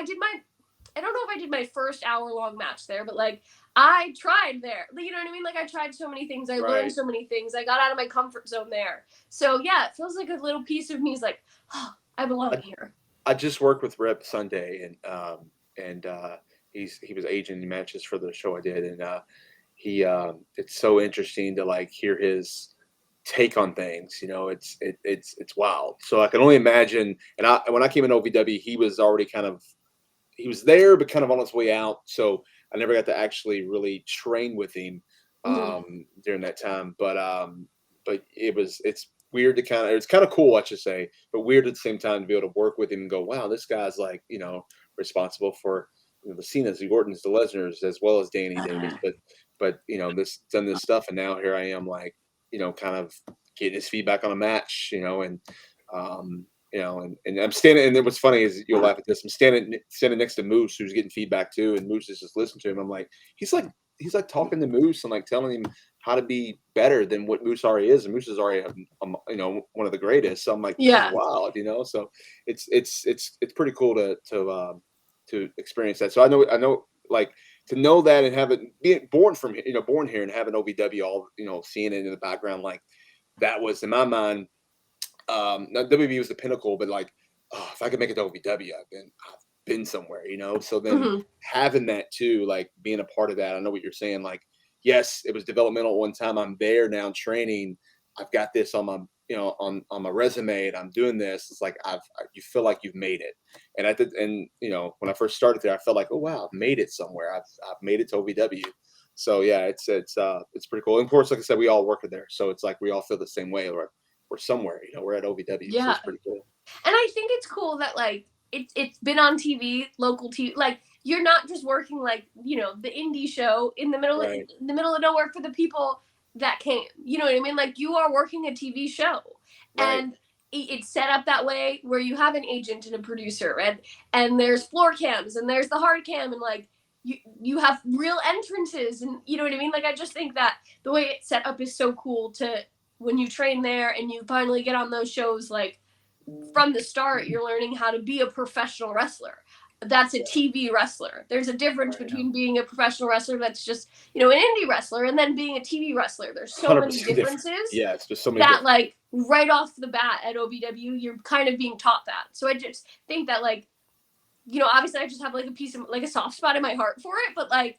I did my first hour-long match there, but like I tried there. You know what I mean? Like I tried so many things. I learned so many things. I got out of my comfort zone there. So yeah, it feels like a little piece of me is like, oh, I belong here. I just worked with Rip Sunday, and he was aging matches for the show I did, and it's so interesting to like hear his take on things. It's wild. So I can only imagine. And when I came in OVW, he was already he was there, but kind of on his way out. So I never got to actually really train with him during that time. But it's weird to it's kind of cool, I should say, but weird at the same time to be able to work with him and go, wow, this guy's like, responsible for the Cenas, the Ortons, the Lesnars, as well as Danny Davis. But done this stuff, and now here I am, like, kind of getting his feedback on a match, and I'm standing, and then what's funny is you'll laugh at this. I'm standing next to Moose, who's getting feedback too, and Moose is just listening to him. I'm like, he's like talking to Moose and like telling him how to be better than what Moose already is, and Moose is already one of the greatest. So I'm like, yeah, wow, So it's pretty cool to experience that. So I know like to know that and have it being born here and having OVW all seeing it in the background, like that was in my mind. WWE was the pinnacle, but like, if I could make it to OVW, I've been somewhere, So then having that too, like being a part of that, I know what you're saying. Like, yes, it was developmental at one time. I'm there now training. I've got this on my, on my resume, and I'm doing this. It's like you feel like you've made it. And when I first started there, I felt like, oh wow, I've made it somewhere. I've made it to OVW. So yeah, it's pretty cool. And of course, like I said, we all work there, so it's like we all feel the same way. We're somewhere, we're at OVW. Yeah, so it's pretty cool. And I think it's cool that like it's been on TV, local TV. Like you're not just working like the indie show in the middle of nowhere for the people that came. You know what I mean? Like you are working a TV show, and it's set up that way where you have an agent and a producer, and there's floor cams and there's the hard cam, and like you have real entrances, and you know what I mean? Like, I just think that the way it's set up is so cool to when you train there and you finally get on those shows, like from the start, you're learning how to be a professional wrestler. That's a TV wrestler. There's a difference between being a professional wrestler that's just, you know, an indie wrestler and then being a TV wrestler. There's so many 100% differences. Yes, there's so many that like right off the bat at OVW, you're kind of being taught that. So I just think that, like, you know, obviously I just have like a piece of like a soft spot in my heart for it, but like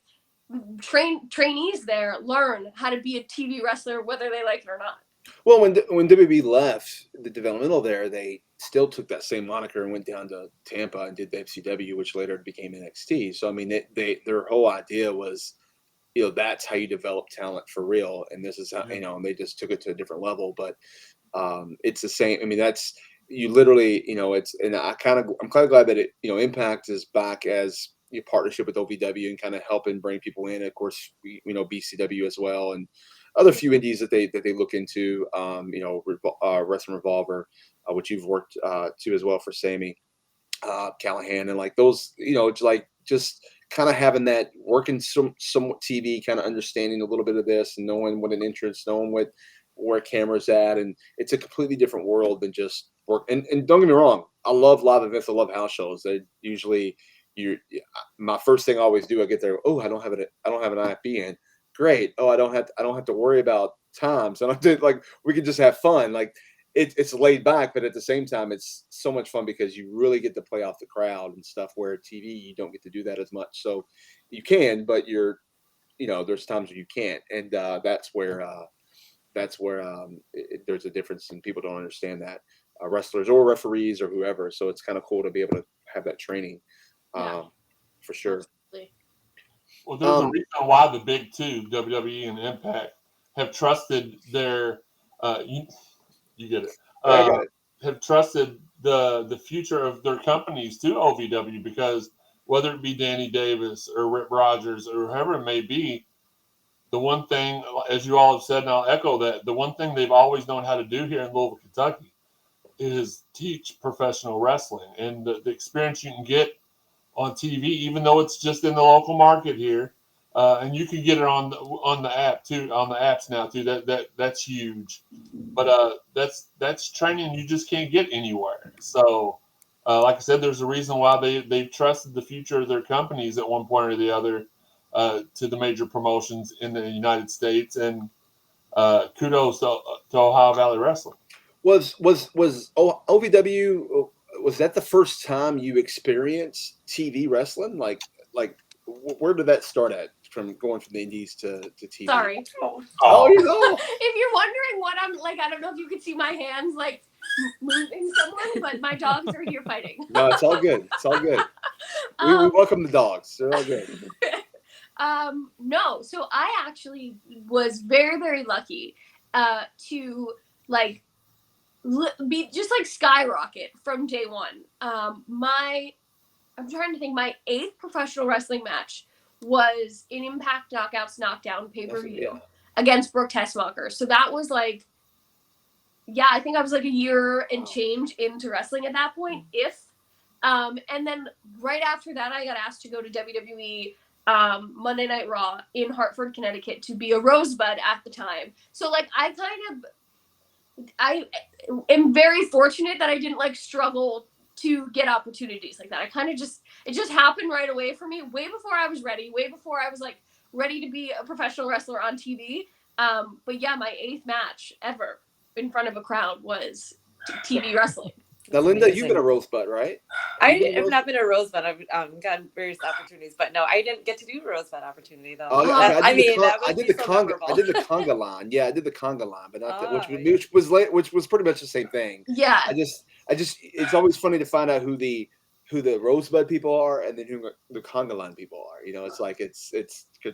trainees there learn how to be a TV wrestler whether they like it or not. Well, when WB left the developmental there, they still took that same moniker and went down to Tampa and did the FCW, which later became NXT. So I mean, their whole idea was, you know, that's how you develop talent for real, and this is how, you know, and they just took it to a different level. But it's the same. I mean, that's you literally, you know, it's, and I'm kind of glad that it, you know, Impact is back as a partnership with OVW and kind of helping bring people in. Of course, we know BCW as well, and other few indies that they look into. You know, Wrestling Revolver, which you've worked to as well for Sammy Callahan, and like those, you know, it's like just kind of having that working somewhat TV, kind of understanding a little bit of this and knowing what an entrance, knowing where camera's at, and it's a completely different world than just work. And don't get me wrong, I love live events, I love house shows. They usually my first thing I always do, I get there, oh, I don't have an IFB in. Great. Oh, I don't have to worry about times. I don't have to, like, we can just have fun. Like it's laid back, but at the same time, it's so much fun because you really get to play off the crowd and stuff, where TV, you don't get to do that as much. So you can, but you know, there's times where you can't. And that's where there's a difference, and people don't understand that, wrestlers or referees or whoever. So it's kind of cool to be able to have that training, for sure. Absolutely. Well, there's a reason why the big two, WWE and Impact, have trusted their you get it. I got it. Have trusted the future of their companies to OVW, because whether it be Danny Davis or Rip Rogers or whoever it may be, the one thing, as you all have said, and I'll echo that, the one thing they've always known how to do here in Louisville, Kentucky, is teach professional wrestling. And the experience you can get on TV, even though it's just in the local market here, and you can get it on the app too, on the apps now too. That's huge, but that's training you just can't get anywhere. So, like I said, there's a reason why they trusted the future of their companies at one point or the other to the major promotions in the United States, and kudos to Ohio Valley Wrestling. Was OVW, was that the first time you experienced TV wrestling? Like where did that start at, from going from the indies to TV? Sorry. Oh, you know. If you're wondering what I'm like, I don't know if you can see my hands like moving someone, but my dogs are here fighting. No, it's all good. It's all good. We welcome the dogs. They're all good. No, so I actually was very, very lucky to like be just like skyrocket from day one. I'm trying to think, my 8th professional wrestling match was an Impact Knockouts Knockdown pay-per-view against Brooke Tessmacher. So that was like, I think I was like a year and change into wrestling at that point, and then right after that, I got asked to go to WWE Monday Night Raw in Hartford, Connecticut, to be a Rosebud at the time. So like I am very fortunate that I didn't like struggle to get opportunities like that. I kind of it just happened right away for me, way before I was ready, way before I was like ready to be a professional wrestler on TV. But yeah, my 8th match ever in front of a crowd was TV wrestling. Now, Linda, you've been a Rosebud, right? I have not been a Rosebud. I've gotten various opportunities, but no, I didn't get to do a Rosebud opportunity though. I did the conga line. Yeah, I did the conga line, but not which was pretty much the same thing. Yeah. I just it's always funny to find out who the Rosebud people are and then who the conga line people are. You know, it's like it's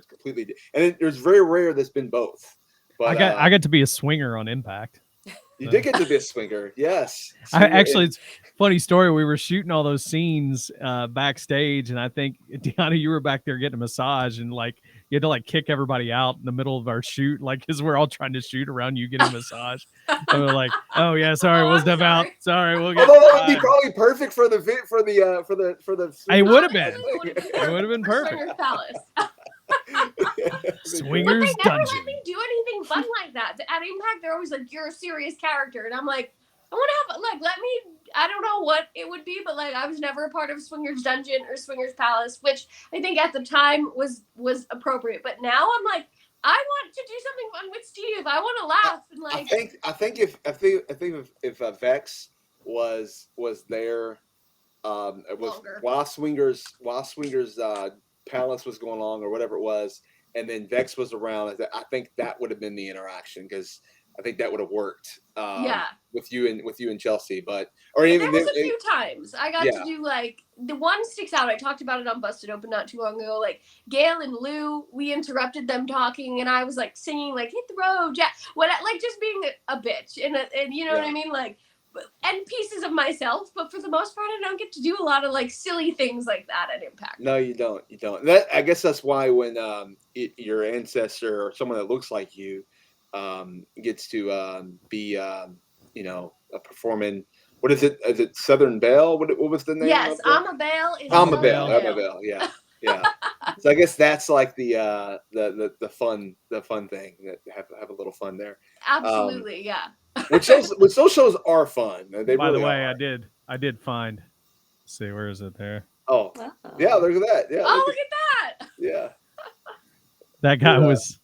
completely, and there's very rare that's been both. But I got to be a swinger on Impact. You did get to be a swinger, yes. So it's a funny story. We were shooting all those scenes backstage, and I think, Deonna, you were back there getting a massage, and like You had to like kick everybody out in the middle of our shoot, like because we're all trying to shoot around you getting a massage. And we're like, oh yeah, sorry, we'll I'm step out. sorry. Sorry, we'll get. Although that would be probably perfect for the. It would have been. Honestly, it would've been It would have been for perfect. Swingers Palace. Swingers But they never Dungeon. let me do anything fun like that. At Impact, they're always like, "You're a serious character," and I'm like, "I want to have like, let me." I don't know what it would be, but like, I was never a part of Swingers Dungeon or Swingers Palace, which I think at the time was appropriate. But now I'm like, I want to do something fun with Steve. I want to laugh and like. I think if Vex was there, it was Longer. while Swingers Palace was going along or whatever it was, and then Vex was around. I think that would have been the interaction because I think that would have worked. Yeah. With you and Chelsea, There was a few times I got to do like the one sticks out. I talked about it on Busted Open not too long ago. Like Gail and Lou, we interrupted them talking, and I was like singing like "Hit the Road, Jack." Like just being a bitch, and you know what I mean, like, and pieces of myself. But for the most part, I don't get to do a lot of like silly things like that at Impact. No, you don't. You don't. That I guess that's why when your ancestor or someone that looks like you gets to be performing. What is it? Is it Southern Belle? What was the name? Yes, of Amabelle is Amabelle. Yeah. So I guess that's like the fun thing that have a little fun there. Absolutely, yeah. Which those shows are fun. They By really the way, are. I did find. Let's see, where is it there? Oh, yeah. Look at that. Yeah. Oh, look at that. Yeah. That guy Yeah. was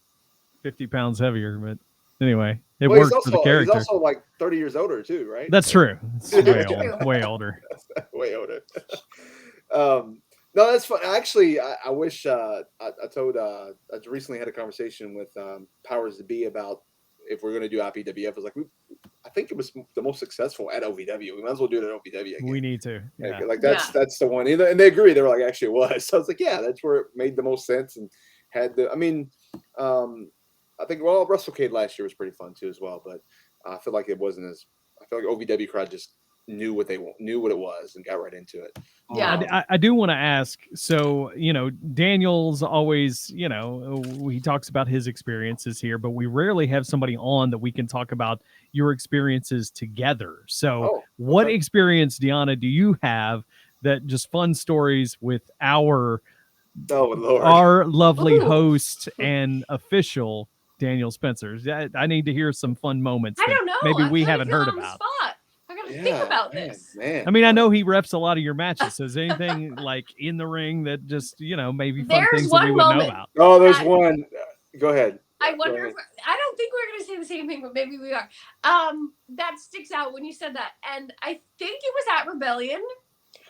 50 pounds heavier, but anyway, it Well, worked for the character. He's also like 30 years older too, right? That's true. It's That's way older. Way older. No, that's fun. Actually, I wish I told. I recently had a conversation with Powers to Be about if we're going to do IPWF. I was like, I think it was the most successful at OVW. We might as well do it at OVW again. We need to. Yeah. Like that's the one. And they agree. They were like, actually, it was. So I was like, yeah, that's where it made the most sense and had the. I mean, I think WrestleCade last year was pretty fun too as well. But I feel like it wasn't as. I feel like OVW crowd just knew what it was and got right into it. Yeah. I do want to ask, so Daniel's always, he talks about his experiences here, but we rarely have somebody on that we can talk about your experiences together. So what experience, Deonna, do you have that just fun stories with our lovely host and official Daniel Spencer? I need to hear some fun moments I don't know. maybe we kinda haven't feel heard on the about. spot. I gotta think about this. Man. I mean, I know he reps a lot of your matches. So is there anything like in the ring that just, maybe fun There's things that we one wouldn't know moment. about? Oh, there's one. Go ahead. I wonder if I don't think we're gonna say the same thing, but maybe we are. That sticks out when you said that, and I think it was at Rebellion.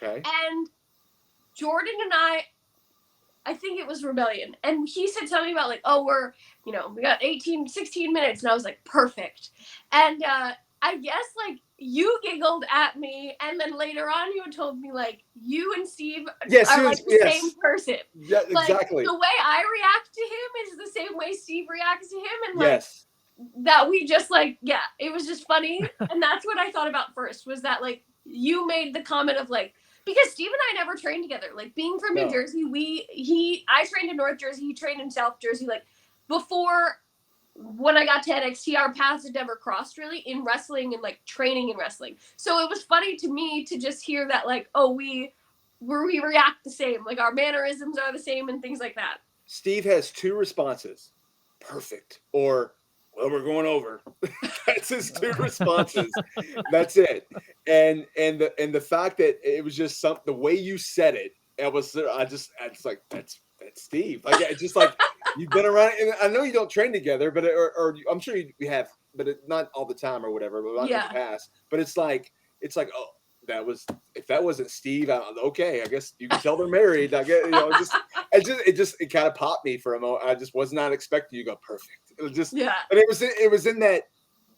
Okay. And Jordan and I think it was Rebellion, and he said something about like, oh, we're we got 16 minutes, and I was like, perfect. And I guess like you giggled at me, and then later on you had told me like you and Steve are like the same person. Yeah, Like, exactly. the way I react to him is the same way Steve reacts to him, and like Yes. that we just like it was just funny, and that's what I thought about first was that like you made the comment of like. Because Steve and I never trained together. Like being from New Jersey, I trained in North Jersey, he trained in South Jersey. Like before when I got to NXT, our paths had never crossed really in wrestling and like training in wrestling. So it was funny to me to just hear that like, oh, we react the same. Like our mannerisms are the same and things like that. Steve has two responses. Perfect. Or well, we're going over. That's his two responses. That's it. And the fact that it was just the way you said it, I just like that's Steve. Like it's just like you've been around. And I know you don't train together, but or I'm sure you have, but not all the time or whatever. But not in the past. But it's like oh. If that wasn't Steve, okay, I guess you can tell they're married. I guess it kind of popped me for a moment. I just was not expecting you to go perfect. It was just and it was in that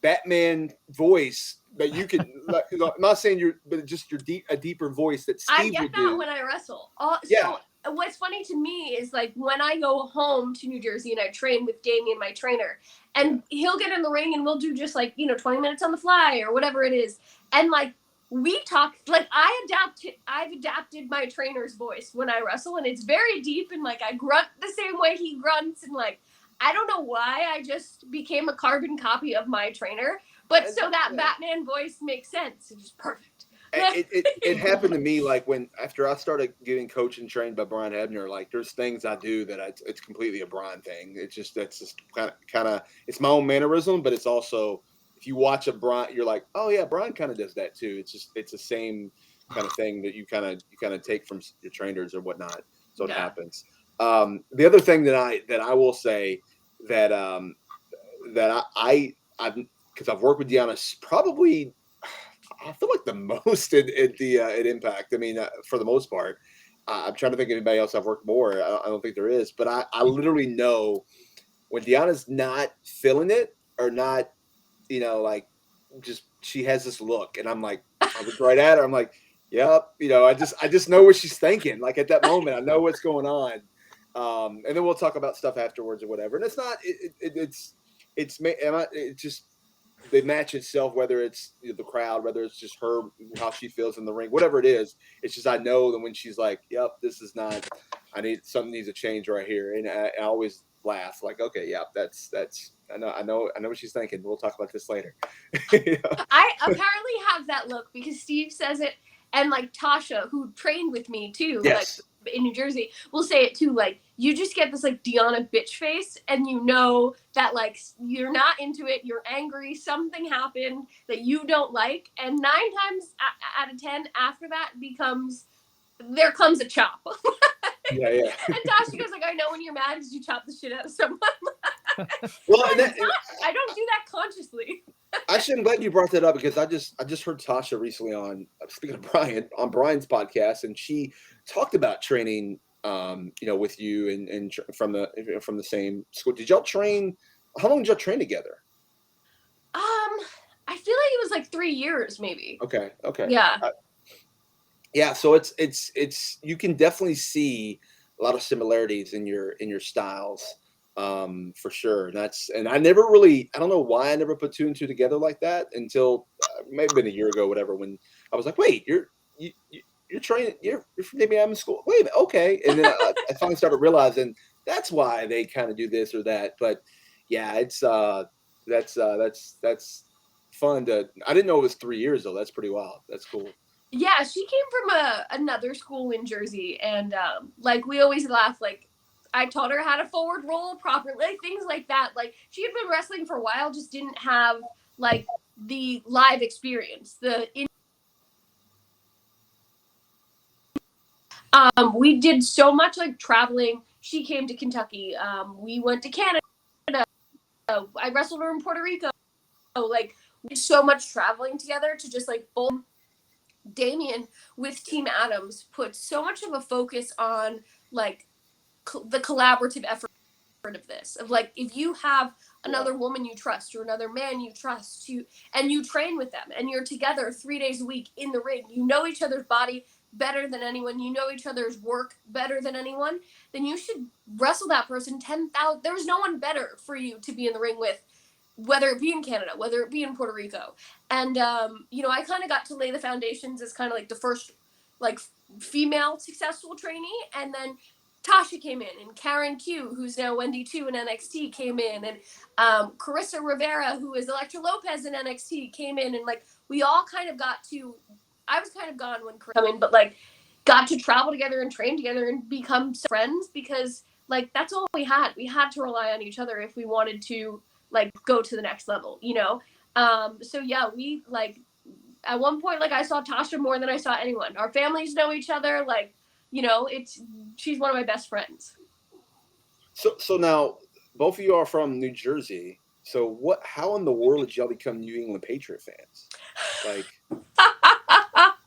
Batman voice that you could. I'm not saying but just a deeper voice that Steve would do. I get that when I wrestle. So what's funny to me is like when I go home to New Jersey and I train with Damien, my trainer, and he'll get in the ring and we'll do just like 20 minutes on the fly or whatever it is, and like. we talk like I've adapted my trainer's voice when I wrestle, and it's very deep, and like I grunt the same way he grunts, and like I don't know why I just became a carbon copy of my trainer, but so that Batman voice makes sense. It's just perfect. It happened to me like when after I started getting coached and trained by Brian Hebner, like there's things I do that it's completely a Brian thing. That's just kind of it's my own mannerism, but it's also if you watch a Brian, you're like, oh yeah, Brian kind of does that too. It's the same kind of thing that you kind of take from your trainers or whatnot. So it happens. The other thing that I will say that that I've because I've worked with Deonna probably. I feel like the most at Impact. I mean, for the most part, I'm trying to think of anybody else I've worked more. I don't think there is, but I literally know when Deonna's not feeling it or not, like just she has this look, and I'm like, I look right at her. I'm like, yep, I just know what she's thinking. Like at that moment, I know what's going on, and then we'll talk about stuff afterwards or whatever. And it's not, it's just. They match itself, whether it's the crowd, whether it's just her, how she feels in the ring, whatever it is. It's just I know that when she's like, "Yep, this is not. Something needs to change right here," and I always laugh like, "Okay, yeah, that's. I know what she's thinking. We'll talk about this later." I apparently have that look because Steve says it, and like Tasha, who trained with me too, yes. like in New Jersey, will say it too. Like you just get this like Deonna bitch face, and you know that like you're not into it, you're angry, something happened that you don't like, and 9 times out of 10 after that there comes a chop. Yeah. And Tasha goes like, I know when you're mad because you chop the shit out of someone. Well, I don't do that consciously. Actually, I'm glad you brought that up because I just heard Tasha recently on speaking of Brian on Brian's podcast, and she talked about training, with you and from the same school. Did y'all train? How long did y'all train together? I feel like it was like 3 years, maybe. Okay. Yeah. Yeah. So it's you can definitely see a lot of similarities in your styles. For sure. And I never really, I don't know why I never put 2 and 2 together like that until maybe been a year ago, whatever, when I was like, wait, you're training, you're from Indiana school. Wait a minute. Okay. And then I finally started realizing that's why they kind of do this or that. But yeah, it's, that's fun I didn't know it was 3 years though. That's pretty wild. That's cool. Yeah. She came from another school in Jersey. And like we always laugh, like, I taught her how to forward roll properly, like things like that. Like she had been wrestling for a while, just didn't have like the live experience. We did so much like traveling. She came to Kentucky. We went to Canada. I wrestled her in Puerto Rico. Like we did so much traveling together to just like both. Damien with Team Adams put so much of a focus on like the collaborative effort of this, of like if you have another woman you trust or another man you trust and you train with them and you're together 3 days a week in the ring, you know each other's body better than anyone, you know each other's work better than anyone, then you should wrestle that person 10,000. There's no one better for you to be in the ring with, whether it be in Canada, whether it be in Puerto Rico. And I kind of got to lay the foundations as kind of like the first like female successful trainee, and then Tasha came in, and Karen Q, who's now Wendy 2 in NXT, came in, and Carissa Rivera, who is Elektra Lopez in NXT, came in, and like we all kind of got to. I was kind of gone when Carissa came in, but like got to travel together and train together and become friends because like that's all we had. We had to rely on each other if we wanted to like go to the next level, So yeah, we like at one point like I saw Tasha more than I saw anyone. Our families know each other, like. She's one of my best friends. So now both of you are from New Jersey. So how in the world did y'all become New England Patriot fans? Like,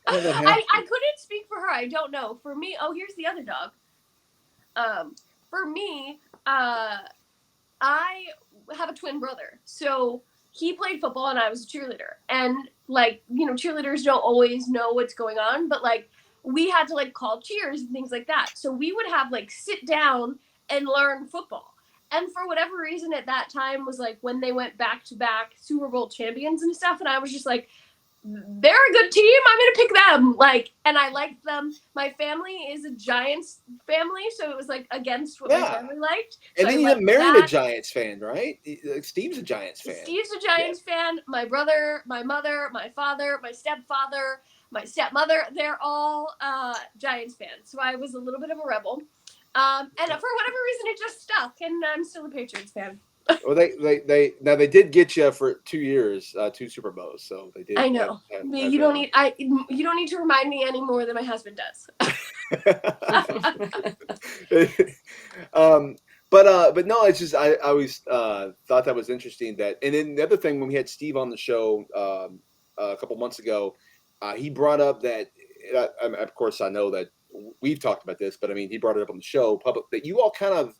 I couldn't speak for her. I don't know. For me, here's the other dog. For me, I have a twin brother. So he played football and I was a cheerleader. And like, cheerleaders don't always know what's going on, but like we had to like call cheers and things like that. So we would have like sit down and learn football. And for whatever reason at that time was like when they went back to back Super Bowl champions and stuff. And I was just like, they're a good team. I'm gonna pick them. Like, and I liked them. My family is a Giants family, so it was like against what my Yeah. family liked. And So then I you liked married a that. Giants fan, right? Steve's a Giants fan. Steve's a Giants fan. My brother, my mother, my father, my stepfather, my stepmother, they're all Giants fans. So I was a little bit of a rebel. And for whatever reason, it just stuck, and I'm still a Patriots fan. Well, they did get you for 2 years, 2 Super Bowls, so they did. I know. You don't need to remind me any more than my husband does. But no, it's just I always thought that was interesting that, and then the other thing when we had Steve on the show a couple months ago, he brought up that of course I know that we've talked about this, but I mean he brought it up on the show public that you all kind of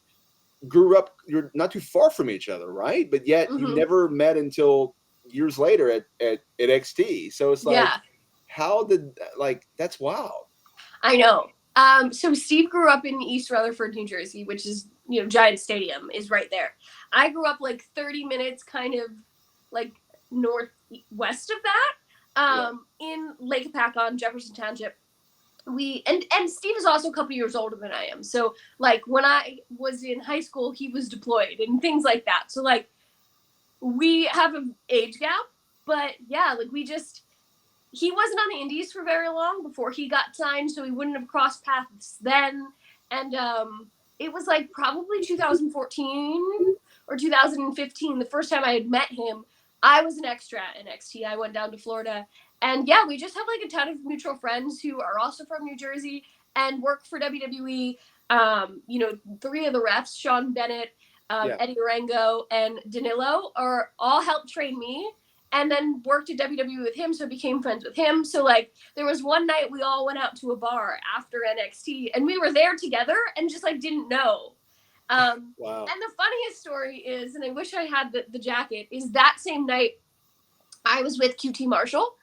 grew up, you're not too far from each other, right? But yet you never met until years later at XT. So it's like, how did, like, that's wild. I know. So Steve grew up in East Rutherford, New Jersey, which is, Giant Stadium is right there. I grew up like 30 minutes kind of like northwest of that, in Lake Apacon, Jefferson Township. And Steve is also a couple years older than I am. So like when I was in high school, he was deployed and things like that. So like we have an age gap, but yeah, like he wasn't on the Indies for very long before he got signed, so we wouldn't have crossed paths then. And it was like probably 2014 or 2015, the first time I had met him. I was an extra at NXT. I went down to Florida. And yeah, we just have like a ton of mutual friends who are also from New Jersey and work for WWE. 3 of the refs, Sean Bennett, Eddie Orengo, and Danilo, are all helped train me. And then worked at WWE with him, so became friends with him. So like there was one night we all went out to a bar after NXT, and we were there together and just like didn't know. Wow. And the funniest story is, and I wish I had the jacket, is that same night I was with QT Marshall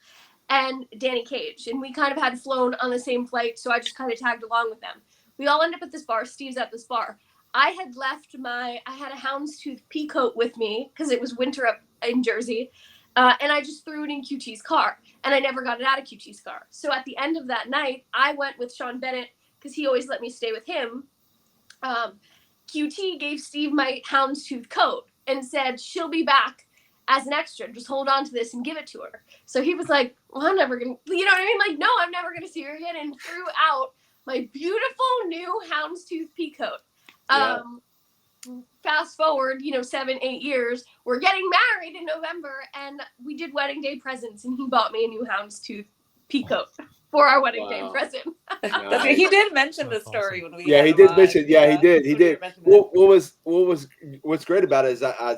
and Danny Cage, and we kind of had flown on the same flight, so I just kind of tagged along with them. We all ended up at this bar. Steve's at this bar. I had left I had a houndstooth pea coat with me because it was winter up in Jersey. And I just threw it in QT's car, and I never got it out of QT's car. So at the end of that night, I went with Sean Bennett because he always let me stay with him. QT gave Steve my houndstooth coat and said, she'll be back as an extra. Just hold on to this and give it to her. So he was like, well, I'm never going to, you know what I mean? Like, no, I'm never going to see her again, and threw out my beautiful new houndstooth pea coat. Fast forward, 7-8 years, we're getting married in November, and we did wedding day presents, and he bought me a new houndstooth pea coat for our wedding day present. Nice. He did mention the story when we. Yeah, he did mention. Yeah, he did. He did. What's great about it is I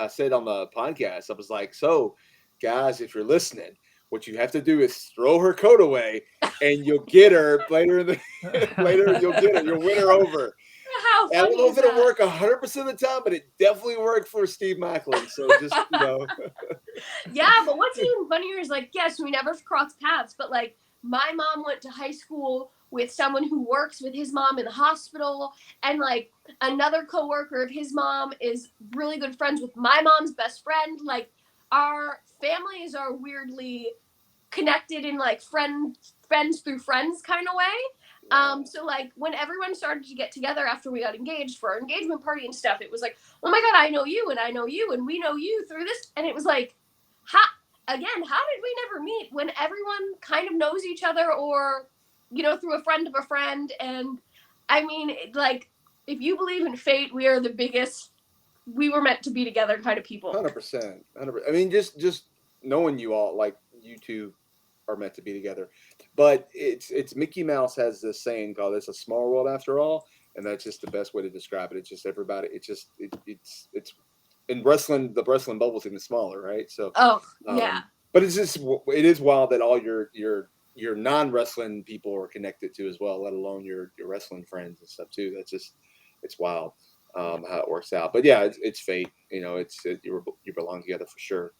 said on the podcast, I was like, so guys, if you're listening, what you have to do is throw her coat away, and you'll get her later. You'll win her over. How funny I don't know if is it'll that? work 100% of the time, but it definitely worked for Steve Macklin. So just, Yeah, but what's even funnier is like, yes, we never crossed paths, but like my mom went to high school with someone who works with his mom in the hospital, and like another coworker of his mom is really good friends with my mom's best friend. Like our families are weirdly connected in like friends through friends kind of way. So like when everyone started to get together after we got engaged for our engagement party and stuff, it was like, oh my God, I know you and I know you and we know you through this. And it was like, how did we never meet when everyone kind of knows each other, or, through a friend of a friend? And I mean, like, if you believe in fate, we are the biggest, we were meant to be together kind of people. 100%. I mean, just knowing you all, like you two are meant to be together. But it's Mickey Mouse has this saying called "It's a small world after all," and that's just the best way to describe it. It's just everybody. It's in wrestling. The wrestling bubble's even smaller, right? So yeah. But it is wild that all your non-wrestling people are connected to as well, let alone your wrestling friends and stuff too. It's wild how it works out. But yeah, it's fate. You belong together for sure.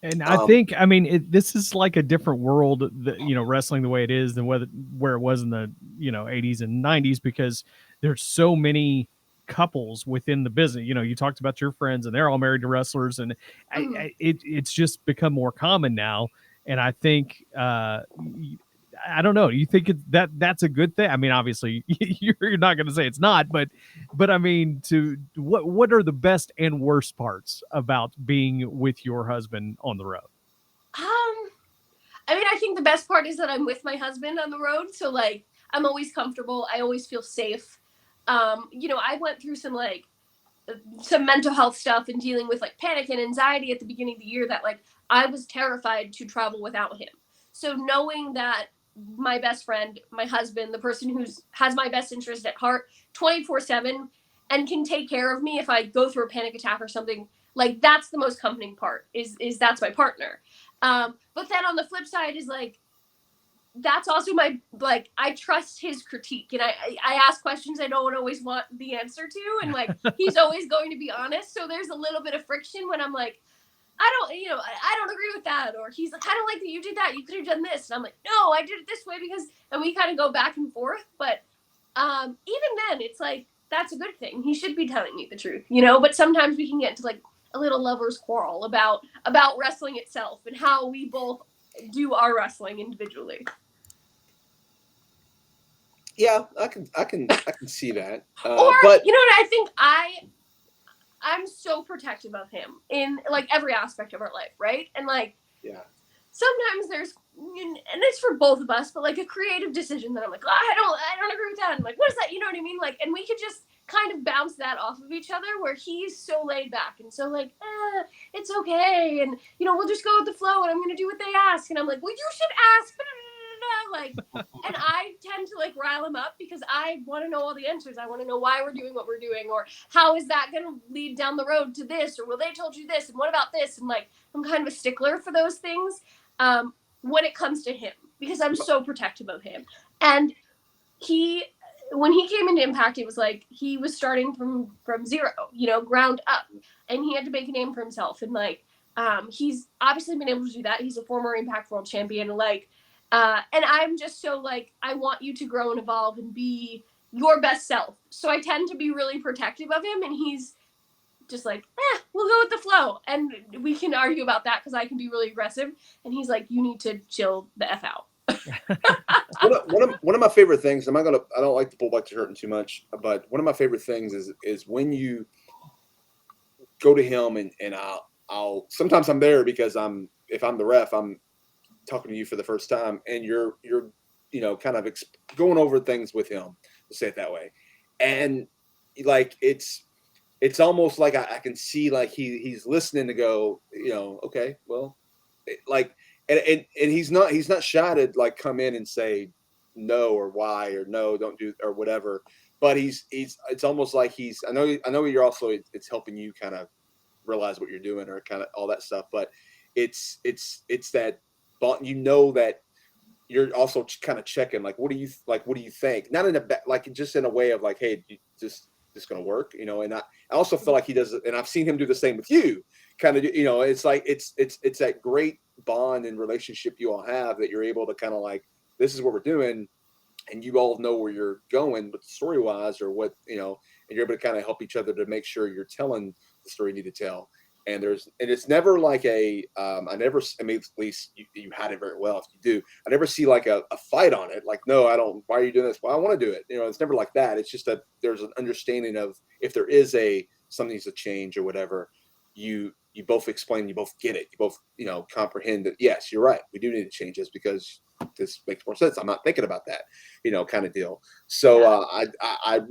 And I think, this is like a different world, wrestling the way it is than where it was in the, 80s and 90s, because there's so many couples within the business. You talked about your friends and they're all married to wrestlers, and it's just become more common now. And I think I don't know. You think that's a good thing? I mean, obviously, you're not going to say it's not, but I mean, to what are the best and worst parts about being with your husband on the road? I mean, I think the best part is that I'm with my husband on the road, so like I'm always comfortable. I always feel safe. You know, I went through some mental health stuff and dealing with like panic and anxiety at the beginning of the year that like I was terrified to travel without him. So knowing that my best friend, my husband, the person who's has my best interest at heart 24/7 and can take care of me if I go through a panic attack or something, like that's the most comforting part is that's my partner. But then on the flip side is like that's also my like I trust his critique and I ask questions I don't always want the answer to and like he's always going to be honest, so there's a little bit of friction when I'm like I don't agree with that, or he's like I don't like that you did that, you could have done this, and I'm like no I did it this way because, and we kind of go back and forth, but even then it's like that's a good thing, he should be telling me the truth, you know, but sometimes we can get into like a little lover's quarrel about wrestling itself and how we both do our wrestling individually. Yeah, I can see that. Or but you know what, I think I'm so protective of him in like every aspect of our life, right? And like yeah, sometimes there's, and it's for both of us, but like a creative decision that I'm like, oh, I don't agree with that. And like, what is that? You know what I mean? Like, and we could just kind of bounce that off of each other where he's so laid back and so like, it's okay. And, you know, we'll just go with the flow and I'm going to do what they ask. And I'm like, well, you should ask. Like, and I tend to like rile him up because I want to know all the answers. I want to know why we're doing what we're doing, or how is that going to lead down the road to this, or well, they told you this, and what about this? And like, I'm kind of a stickler for those things when it comes to him because I'm so protective of him. And when he came into Impact, it was like he was starting from zero, you know, ground up, and he had to make a name for himself. And like, he's obviously been able to do that. He's a former Impact World Champion, like. And I'm just so like, I want you to grow and evolve and be your best self. So I tend to be really protective of him, and he's just like, we'll go with the flow. And we can argue about that because I can be really aggressive. And he's like, you need to chill the F out. one of my favorite things, I don't like to pull back the curtain too much, but one of my favorite things is when you go to him and I'll sometimes I'm there because if I'm the ref, I'm talking to you for the first time and you're you know kind of going over things with him, to say it that way, and like it's almost like I can see like he's listening to go, you know, okay, well, like and he's not shy to like come in and say no or why or no don't do or whatever, but it's almost like I know you're also it's helping you kind of realize what you're doing or kind of all that stuff, but it's that. But you know that you're also kind of checking, like, what do you think? Not in like just in a way of like, hey, this going to work, you know? And I also feel like he does it, and I've seen him do the same with you. Kind of, you know, it's like it's that great bond and relationship you all have that you're able to kind of like, this is what we're doing, and you all know where you're going, but story wise or what, you know, and you're able to kind of help each other to make sure you're telling the story you need to tell. And it's never like I mean, at least you had it very well if you do. I never see like a fight on it. Like, no, I don't. Why are you doing this? Well, I want to do it. You know, it's never like that. It's just that there's an understanding of if there is something needs to change or whatever, you both explain, you both get it. You both, you know, comprehend that, yes, you're right. We do need to change this because this makes more sense. I'm not thinking about that, you know, kind of deal. So I've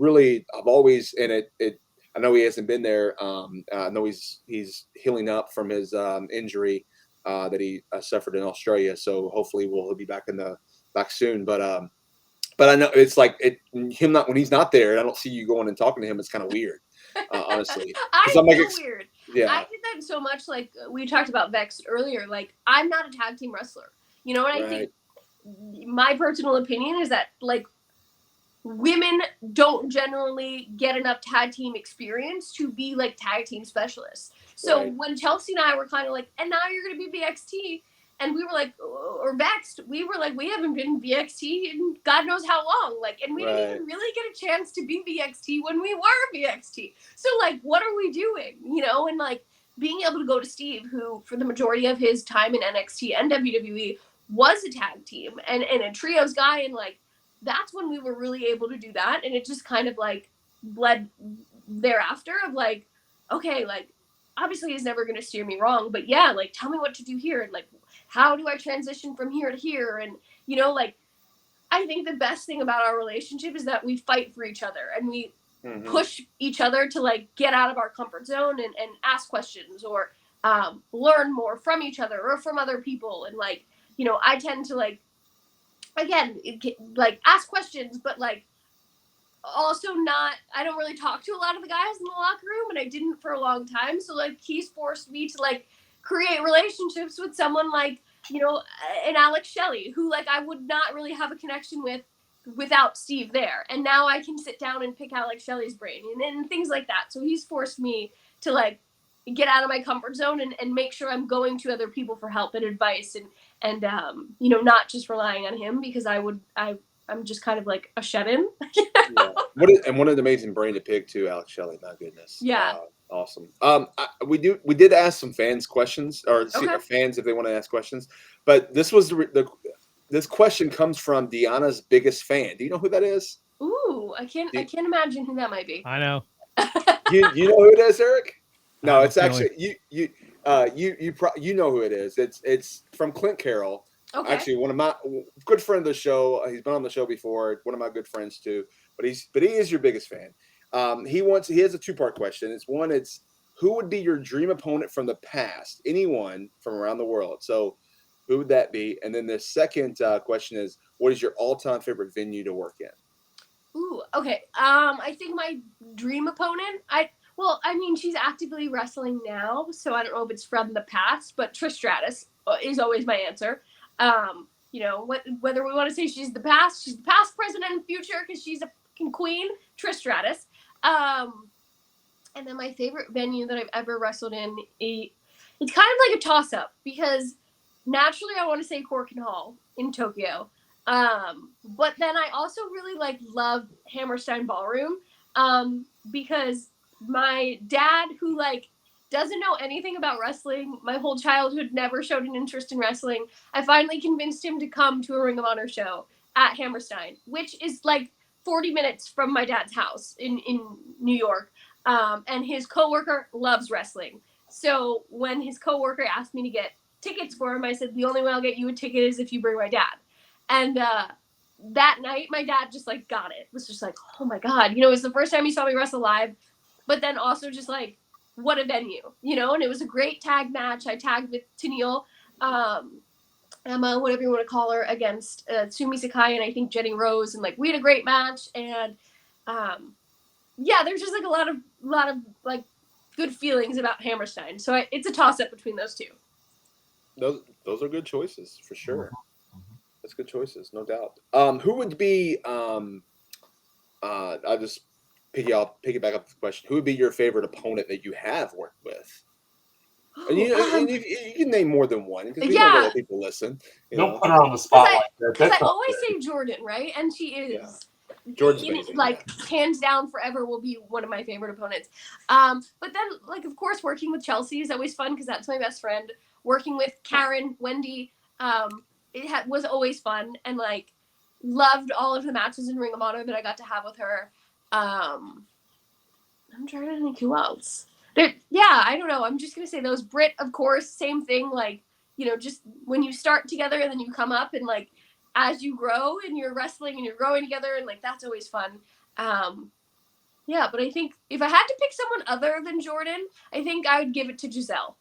always, and it, I know he hasn't been there. I know he's healing up from his injury that he suffered in Australia. So hopefully he'll be back soon. But I know it's like when he's not there, I don't see you going and talking to him. It's kind of weird, honestly. I feel like, weird. Yeah, I did that so much. Like we talked about Vex earlier. Like I'm not a tag team wrestler. You know what I think? My personal opinion is that like women don't generally get enough tag team experience to be like tag team specialists. So when Chelsea and I were kind of like, and now you're going to be VXT, and we were like, or Vexed, we were like, we haven't been VXT in God knows how long. Like, and we didn't even really get a chance to be VXT when we were VXT. So like, what are we doing? You know, and like, being able to go to Steve, who for the majority of his time in NXT and WWE was a tag team and a trios guy, and like that's when we were really able to do that, and it just kind of like bled thereafter of like, okay, like obviously he's never going to steer me wrong, but yeah, like tell me what to do here, and like how do I transition from here to here, and you know, like I think the best thing about our relationship is that we fight for each other and we push each other to like get out of our comfort zone and ask questions or learn more from each other or from other people. And like, you know, I tend to like, again, like ask questions, but like also not, I don't really talk to a lot of the guys in the locker room, and I didn't for a long time. So like he's forced me to like create relationships with someone like, you know, an Alex Shelley, who like I would not really have a connection with without Steve there. And now I can sit down and pick Alex Shelley's brain and things like that. So he's forced me to like get out of my comfort zone and make sure I'm going to other people for help and advice and you know, not just relying on him, because I'm just kind of like a shut-in. Yeah. What an amazing brain to pick too, Alex Shelley. My goodness. Yeah. Awesome. We did ask some fans questions, or see Okay. fans if they want to ask questions. But this was this question comes from Deonna's biggest fan. Do you know who that is? Ooh, I can't imagine who that might be. I know. You know who it is, Eric? No, I it's have a actually you know who it is. It's from Clint Carroll. Okay. Actually, one of my good friend of the show. He's been on the show before. One of my good friends too. But he is your biggest fan. He has a 2-part question. It's who would be your dream opponent from the past? Anyone from around the world. So who would that be? And then the second question is, what is your all-time favorite venue to work in? Ooh, okay. I think my dream opponent, I mean, she's actively wrestling now, so I don't know if it's from the past, but Trish Stratus is always my answer. You know, whether we want to say she's the past, present, and future, because she's a fucking queen, Trish Stratus. And then my favorite venue that I've ever wrestled in, it's kind of like a toss-up, because naturally I want to say Korakuen Hall in Tokyo. But then I also really love Hammerstein Ballroom, because my dad, who doesn't know anything about wrestling, my whole childhood never showed an interest in wrestling. I finally convinced him to come to a Ring of Honor show at Hammerstein, which is 40 minutes from my dad's house in New York. And his coworker loves wrestling. So when his coworker asked me to get tickets for him, I said, the only way I'll get you a ticket is if you bring my dad. And that night, my dad just got it. It was just oh my God, you know, it was the first time he saw me wrestle live, but then also just what a venue, you know. And it was a great tag match. I tagged with Tennille, Emma, whatever you want to call her, against Sumi Sakai and I think Jenny Rose, and we had a great match. And yeah, there's just a lot of good feelings about Hammerstein. So it's a toss up between those two. Those are good choices for sure. That's good choices, no doubt. Who would be? I'll just piggyback up the question. Who would be your favorite opponent that you have worked with? And you can name more than one, because we know that people listen. Don't put her on the spot like that. Because I always say Jordan, right? And she is. Yeah. Jordan's amazing, hands down, forever will be one of my favorite opponents. But then, of course, working with Chelsea is always fun, because that's my best friend. Working with Karen, Wendy, was always fun, and loved all of the matches in Ring of Honor that I got to have with her. I'm trying to think who else. I don't know. I'm just gonna say those. Britt, of course, same thing. You know, just when you start together and then you come up, and as you grow and you're wrestling and you're growing together, and that's always fun. Yeah, but I think if I had to pick someone other than Jordan, I think I would give it to Giselle.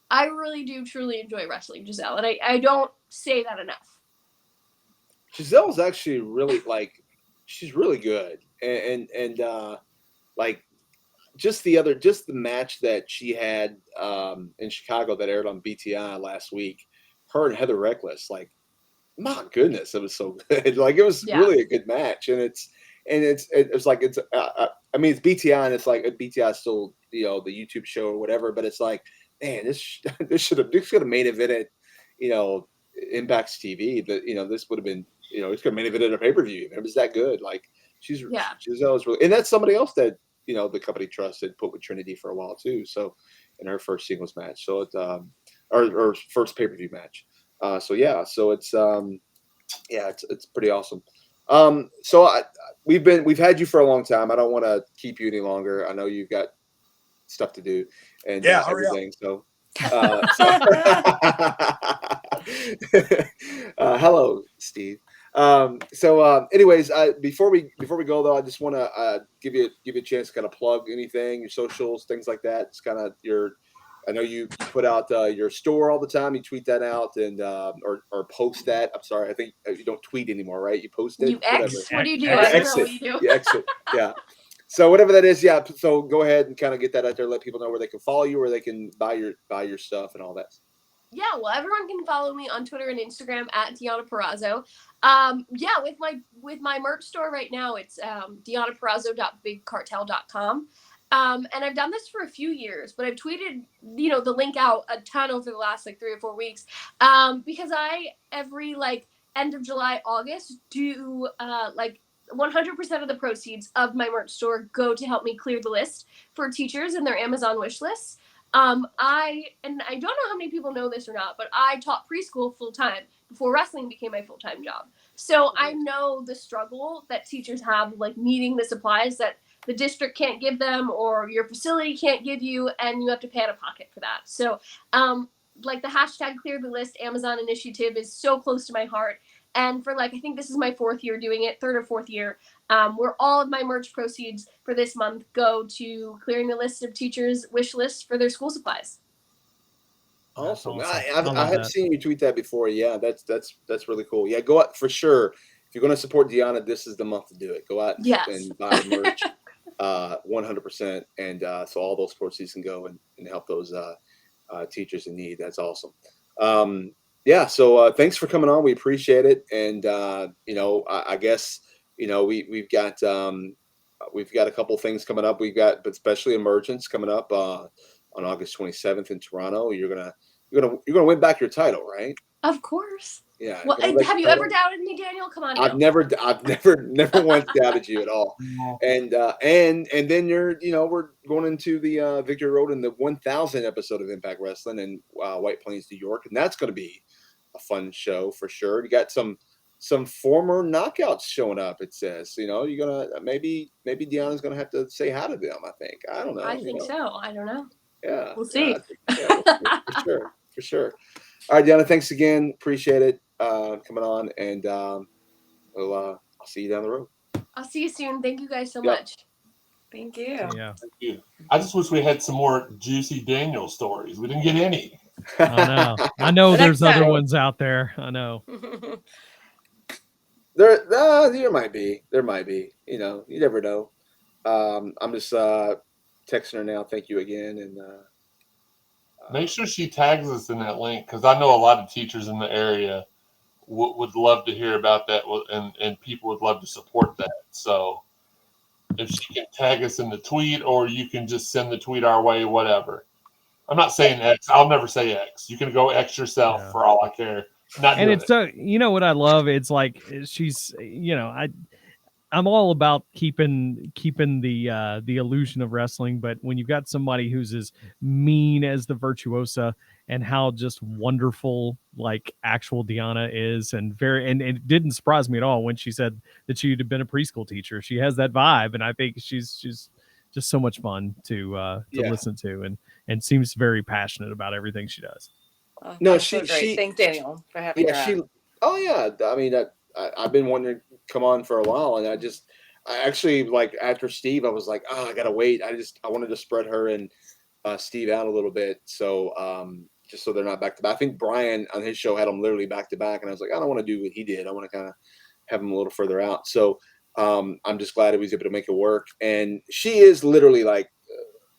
I really do truly enjoy wrestling Giselle, and I don't say that enough. Giselle's actually really she's really good, and just the match that she had in Chicago that aired on BTI last week, her and Heather Reckless, my goodness, it was so good. It was really a good match, and it's I mean, it's BTI, and it's BTI is still, you know, the YouTube show or whatever, but it's man, this should have main evented, you know, Impact's TV. That, you know, this would have been, you know, it's going to main evented a pay-per-view. It was that good. Giselle's really, and that's somebody else that, you know, the company trusted, put with Trinity for a while too. So, in her first singles match. So it's or first pay-per-view match. So it's pretty awesome. So we've had you for a long time. I don't want to keep you any longer. I know you've got stuff to do and everything. So, hello, Steve. Anyways, before we go though, I just want to give you a chance to kind of plug anything, your socials, things like that. It's kind of I know you put out your store all the time. You tweet that out and or post that. I'm sorry, I think you don't tweet anymore, right? You post it. You X. What do you do? You I don't know what you do. You exit. Yeah. So whatever that is, yeah. So go ahead and kind of get that out there. Let people know where they can follow you, where they can buy your stuff and all that. Yeah, well, everyone can follow me on Twitter and Instagram at Deonna Purrazzo. With my merch store right now, it's deonnapurrazzo.bigcartel.com. And I've done this for a few years, but I've tweeted, the link out a ton over the last 3 or 4 weeks. Because I every end of July, August do 100% of the proceeds of my merch store go to help me clear the list for teachers and their Amazon wish lists. I don't know how many people know this or not, but I taught preschool full time before wrestling became my full-time job. So I know the struggle that teachers have, needing the supplies that the district can't give them or your facility can't give you, and you have to pay out of pocket for that. So, the hashtag clear the list Amazon initiative is so close to my heart. And for I think this is my 4th year doing it, 3rd or 4th year, where all of my merch proceeds for this month go to clearing the list of teachers' wish lists for their school supplies. Awesome. I love have that. seen you tweet that before. Yeah, that's really cool. Yeah, go out for sure. If you're going to support Deonna, this is the month to do it. Go out and buy merch, 100%. And so all those proceeds can go and help those teachers in need. That's awesome. So thanks for coming on. We appreciate it. And I guess we've got a couple things coming up. But especially Emergence coming up on August 27th in Toronto. You're gonna win back your title, right? Of course. Yeah. Well, have you ever doubted me, Daniel? Come on. I've never once doubted you at all. And then we're going into the Victory Road in the 1000th episode of Impact Wrestling in White Plains, New York, and that's going to be a fun show for sure. You got some former knockouts showing up. It says, you're gonna maybe Deonna's gonna have to say hi to them. I think. I don't know. I think so. I don't know. Yeah. We'll see. For sure. All right, Deonna. Thanks again. Appreciate it coming on, and I'll see you down the road. I'll see you soon. Thank you guys so much. Thank you. Yeah. Thank you. I just wish we had some more juicy Daniel stories. We didn't get any. I know there's other ones out there. I know. There might be. You never know. I'm just texting her now. Thank you again, and make sure she tags us in that link, because I know a lot of teachers in the area would love to hear about that, and people would love to support that. So if she can tag us in the tweet, or you can just send the tweet our way, whatever. I'm not saying X. I'll never say X. You can go X yourself for all I care. And it's so, what I love, it's she's, I'm all about keeping the illusion of wrestling, but when you've got somebody who's as mean as the Virtuosa, and how just wonderful actual Deonna is, and it didn't surprise me at all when she said that she'd have been a preschool teacher. She has that vibe, and I think she's just so much fun to listen to, and seems very passionate about everything she does. Oh, no, she thanks Daniel for having her on. Oh yeah, I mean, I've been wanting to come on for a while, and I actually after Steve, I was like, I gotta wait. I wanted to spread her and Steve out a little bit, so just so they're not back to back. I think Brian on his show had them literally back to back, and I was like, I don't want to do what he did. I want to kind of have them a little further out. So I'm just glad he was able to make it work. And she is literally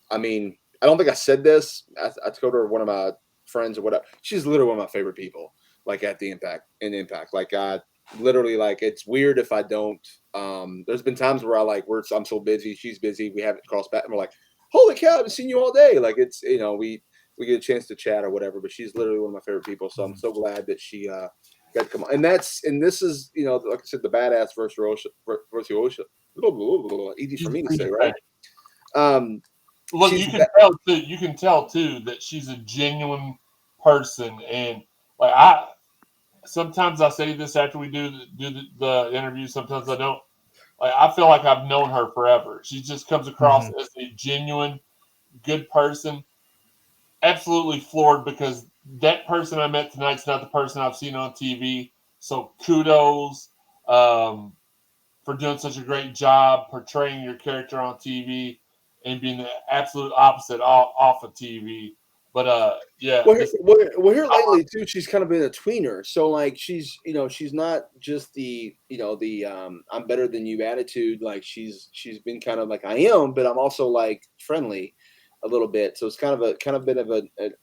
I mean, I don't think I said this. I told her one of my friends or whatever. She's literally one of my favorite people. At the Impact. Literally, it's weird if I don't. There's been times where I'm so busy, she's busy, we haven't crossed back, and we're like, holy cow, I haven't seen you all day. It's we get a chance to chat or whatever. But she's literally one of my favorite people. So I'm so glad that she got to come on. And this is like I said, the badass Virtuosa. Easy for me to say, right? Look, you can tell too that she's a genuine person, and like sometimes I say this after we do the interview. Sometimes I don't. Like I feel like I've known her forever. She just comes across as a genuine, good person. Absolutely floored because that person I met tonight's not the person I've seen on TV. So kudos for doing such a great job portraying your character on TV and being the absolute opposite off of TV. But yeah, Well, here lately too, she's kind of been a tweener. So like she's not just the I'm better than you attitude. Like she's been kind of like I am, but I'm also like friendly a little bit. So it's kind of been of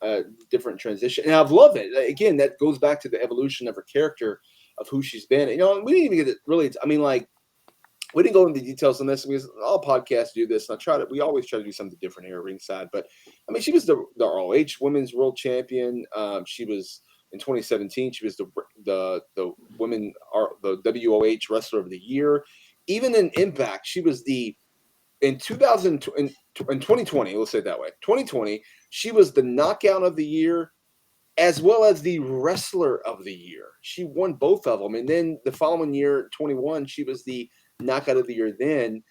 a different transition, and I've loved it. Again, that goes back to the evolution of her character, of who she's been. We didn't even get it really. I mean, like. We didn't go into details on this because all podcasts do this, and we always try to do something different here at Ringside. But I mean, she was the ROH Women's World Champion. She was in 2017. She was the women the WOH Wrestler of the Year. Even in Impact, she was in 2020. Let's say it that way. 2020, she was the Knockout of the Year as well as the Wrestler of the Year. She won both of them, and then the following year, 21, she was the Knockout of the Year then.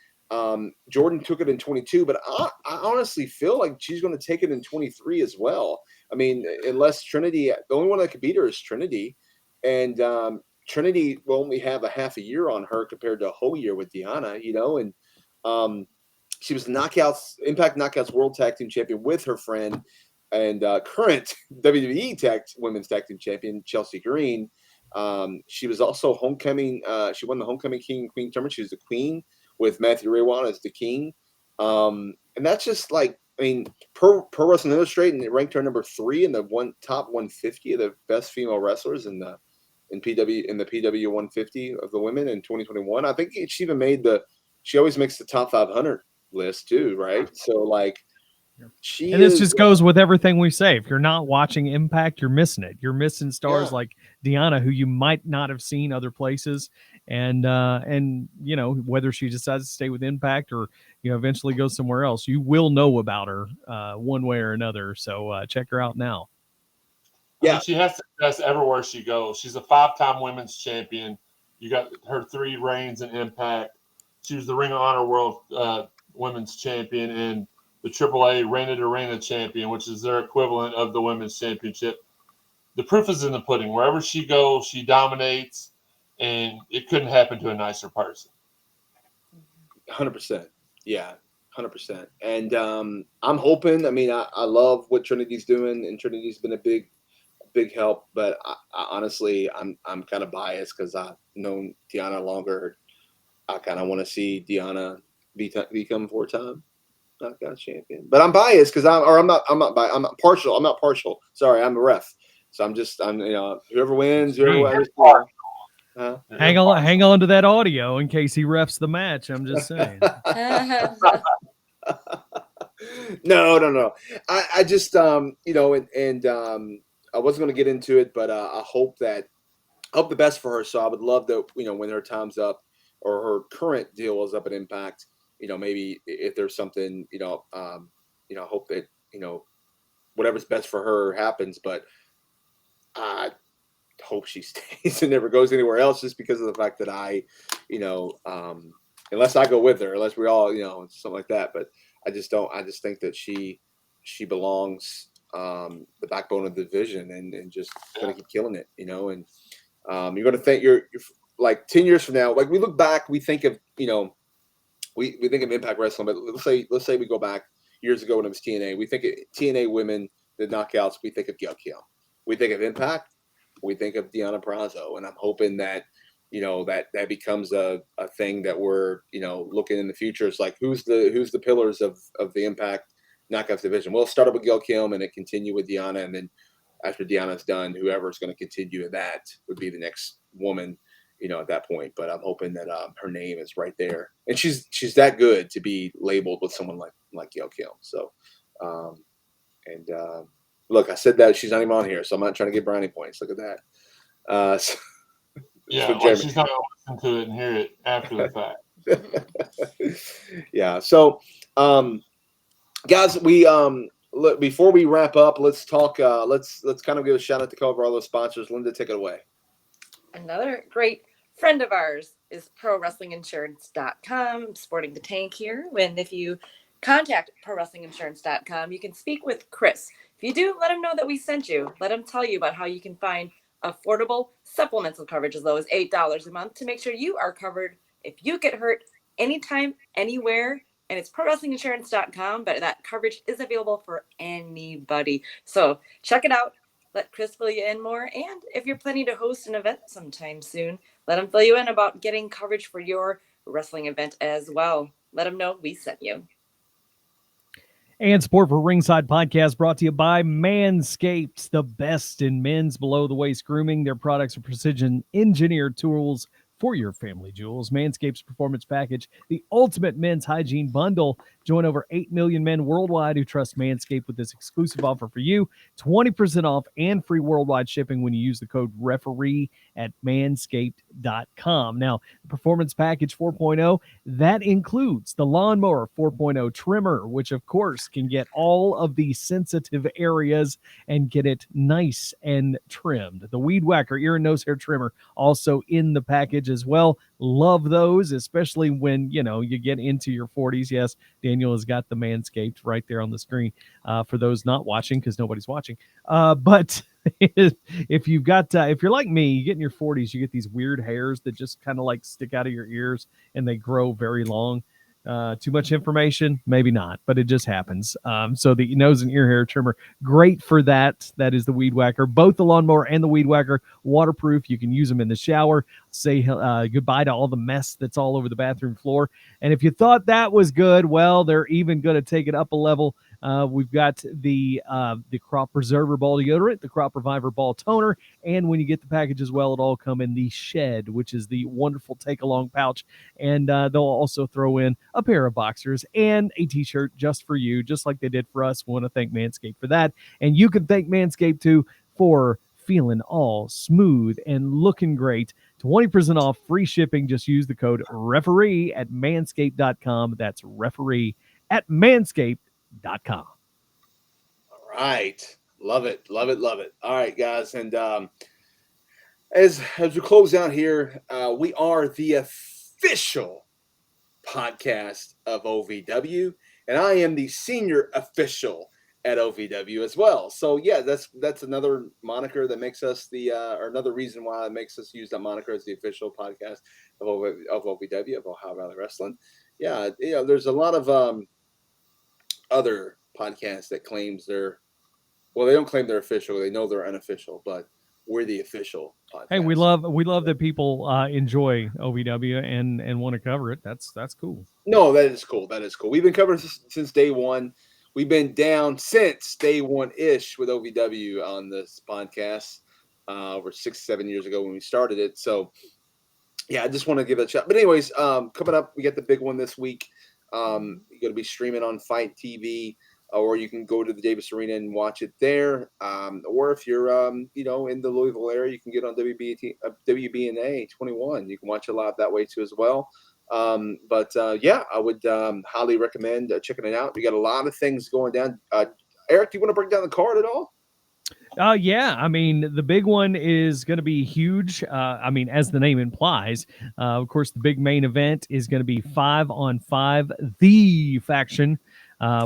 Jordan took it in 22, but I honestly feel like she's going to take it in 23 as well. I mean, unless Trinity, the only one that could beat her is Trinity. And Trinity will only have a half a year on her compared to a whole year with Deonna, and she was the Impact Knockouts World Tag Team Champion with her friend and current WWE Women's Tag Team Champion, Chelsea Green. She was also homecoming. She won the homecoming king and queen tournament. She was the queen with Matthew Raywan as the king. And that's just like, I mean, Pro Wrestling Illustrated, and it ranked her number 3 in the top 150 of the best female wrestlers in the PW 150 of the women in 2021. I think she even she always makes the top 500 list too, right? So like, this just goes with everything we say. If you're not watching Impact, you're missing it. You're missing stars like Deonna, who you might not have seen other places. And whether she decides to stay with Impact or, eventually go somewhere else, you will know about her one way or another. So check her out now. Yeah. I mean, she has success everywhere she goes. She's a 5-time women's champion. You got her 3 reigns in Impact. She was the Ring of Honor World Women's Champion and the AAA Reina de Reina champion, which is their equivalent of the women's championship. The proof is in the pudding. Wherever she goes, she dominates, and it couldn't happen to a nicer person. 100%. Yeah, 100%. And I'm hoping, I mean, I love what Trinity's doing, and Trinity's been a big help, but I honestly, I'm kind of biased because I've known Deonna longer. I kind of want to see Deonna become 4-time Knockout champion, but I'm biased because I'm not partial. Sorry, I'm a ref, so I'm whoever wins, whoever. Hang on to that audio in case he refs the match. I'm just saying. No. I just I wasn't going to get into it, but I hope the best for her. So I would love to, when her time's up or her current deal is up at Impact. Maybe if there's something, hope that, whatever's best for her happens, but I hope she stays and never goes anywhere else just because of the fact that unless I go with her, unless we all, something like that. But I just think that she belongs, the backbone of the division and just going to keep killing it, and you're going to think you're like 10 years from now, like we look back, we think of, we think of Impact Wrestling, but let's say we go back years ago when it was TNA. We think of TNA women, the knockouts. We think of Gail Kim. We think of Impact. We think of Deonna Purrazzo, and I'm hoping that that becomes a thing that we're looking in the future. It's like who's the pillars of the Impact Knockouts division? Well, start up with Gail Kim and it continue with Deonna, and then after Deonna's done, whoever's going to continue that would be the next woman. At that point, but I'm hoping that her name is right there, and she's that good to be labeled with someone like Gail Kim. So, look, I said that she's not even on here, so I'm not trying to get brownie points. Look at that. She's not going to listen to it and hear it after the fact. Yeah. So, Guys, we look, before we wrap up, let's talk. Let's kind of give a shout out to cover all those sponsors. Linda, take it away. Another great friend of ours is ProWrestlingInsurance.com, sporting the tank here. When if you contact ProWrestlingInsurance.com, you can speak with Chris. If you do, let him know that we sent you. Let him tell you about how you can find affordable supplemental coverage as low as $8 a month to make sure you are covered if you get hurt anytime, anywhere. And it's ProWrestlingInsurance.com, but that coverage is available for anybody. So check it out. Let Chris fill you in more. And if you're planning to host an event sometime soon, let him fill you in about getting coverage for your wrestling event as well. Let him know we sent you. And support for Ringside Podcast brought to you by Manscaped, the best in men's below-the-waist grooming. Their products are precision-engineered tools for your family jewels. Manscaped's Performance Package, the ultimate men's hygiene bundle. Join over 8 million men worldwide who trust Manscaped with this exclusive offer for you. 20% off and free worldwide shipping when you use the code REFEREE at manscaped.com. Now, the Performance Package 4.0, that includes the Lawnmower 4.0 trimmer, which of course can get all of the sensitive areas and get it nice and trimmed. The Weed Whacker ear and nose hair trimmer also in the package as well. Love those, especially when, you get into your 40s. Yes, Daniel has got the Manscaped right there on the screen for those not watching because nobody's watching. But if you're like me, you get in your 40s, you get these weird hairs that just kind of like stick out of your ears and they grow very long. Too much information? Maybe not, but it just happens. So the nose and ear hair trimmer, great for that. That is the Weed Whacker. Both the Lawnmower and the Weed Whacker, waterproof. You can use them in the shower. Say goodbye to all the mess that's all over the bathroom floor. And if you thought that was good, well, they're even going to take it up a level. We've got the Crop Preserver Ball Deodorant, the Crop Reviver Ball Toner, and when you get the package as well, it'll all come in the Shed, which is the wonderful take-along pouch. And they'll also throw in a pair of boxers and a T-shirt just for you, just like they did for us. We want to thank Manscaped for that. And you can thank Manscaped, too, for feeling all smooth and looking great. 20% off, free shipping. Just use the code REFEREE at manscaped.com. That's REFEREE at manscaped.com. All right. Love it. Love it. Love it. All right, guys. And as we close out here, we are the official podcast of OVW, and I am the senior official at OVW as well. So yeah, that's another moniker that makes us or another reason why it makes us use that moniker as the official podcast of OVW, of Ohio Valley Wrestling. Yeah, there's a lot of other podcasts that claims they don't claim they're official. They know they're unofficial, but we're the official podcast. Hey, we love that people enjoy OVW and want to cover it. That's cool. No, that is cool. That is cool. We've been covering this since day one. We've been down since day one-ish with OVW on this podcast over 6-7 years ago when we started it. So, yeah, I just want to give it a shot. But anyways, coming up, we got the big one this week. You're going to be streaming on Fight TV, or you can go to the Davis Arena and watch it there. Or if you're, in the Louisville area, you can get on WBNA 21. You can watch it live that way too as well. Yeah, I would highly recommend checking it out. We got a lot of things going down. Eric, do you want to break down the card at all? Yeah. I mean, the big one is going to be huge. As the name implies, of course, the big main event is going to be 5-on-5, the faction,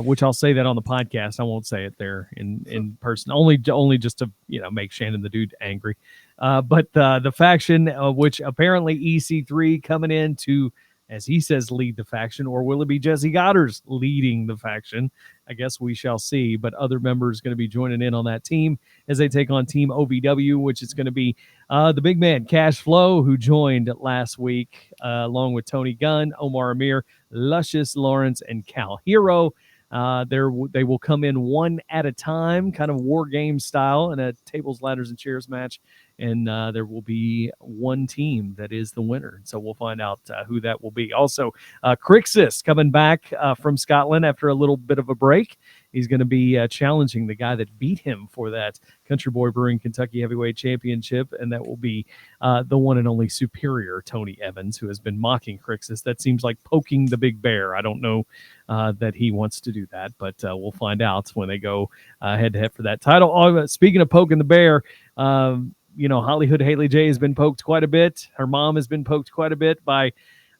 which I'll say that on the podcast. I won't say it there in person, only just to, make Shannon the Dude angry. But the faction, which apparently EC3 coming in to, as he says, lead the faction, or will it be Jesse Goddard's leading the faction? I guess we shall see, but other members going to be joining in on that team as they take on Team OVW, which is going to be the big man, Cash Flow, who joined last week, along with Tony Gunn, Omar Amir, Luscious Lawrence, and Cal Hero. They will come in one at a time, kind of war game style, in a tables, ladders, and chairs match. And there will be one team that is the winner. So we'll find out who that will be. Also, Crixus coming back from Scotland after a little bit of a break. He's going to be challenging the guy that beat him for that Country Boy Brewing Kentucky Heavyweight Championship. And that will be the one and only superior Tony Evans, who has been mocking Crixus. That seems like poking the big bear. I don't know that he wants to do that, but we'll find out when they go head to head for that title. Oh, speaking of poking the bear, Hollywood Haley J has been poked quite a bit. Her mom has been poked quite a bit by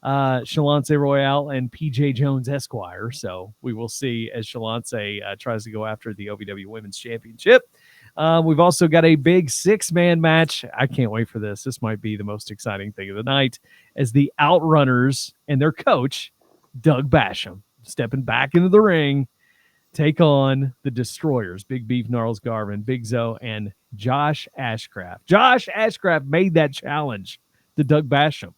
Shalance Royale and PJ Jones Esquire. So we will see as Shalance tries to go after the OVW Women's Championship. We've also got a big 6-man match. I can't wait for this. This might be the most exciting thing of the night as the Outrunners and their coach, Doug Basham, stepping back into the ring, take on the Destroyers, Big Beef, Gnarls Garvin, Big Zoe, and Josh Ashcraft. Josh Ashcraft made that challenge to Doug Basham.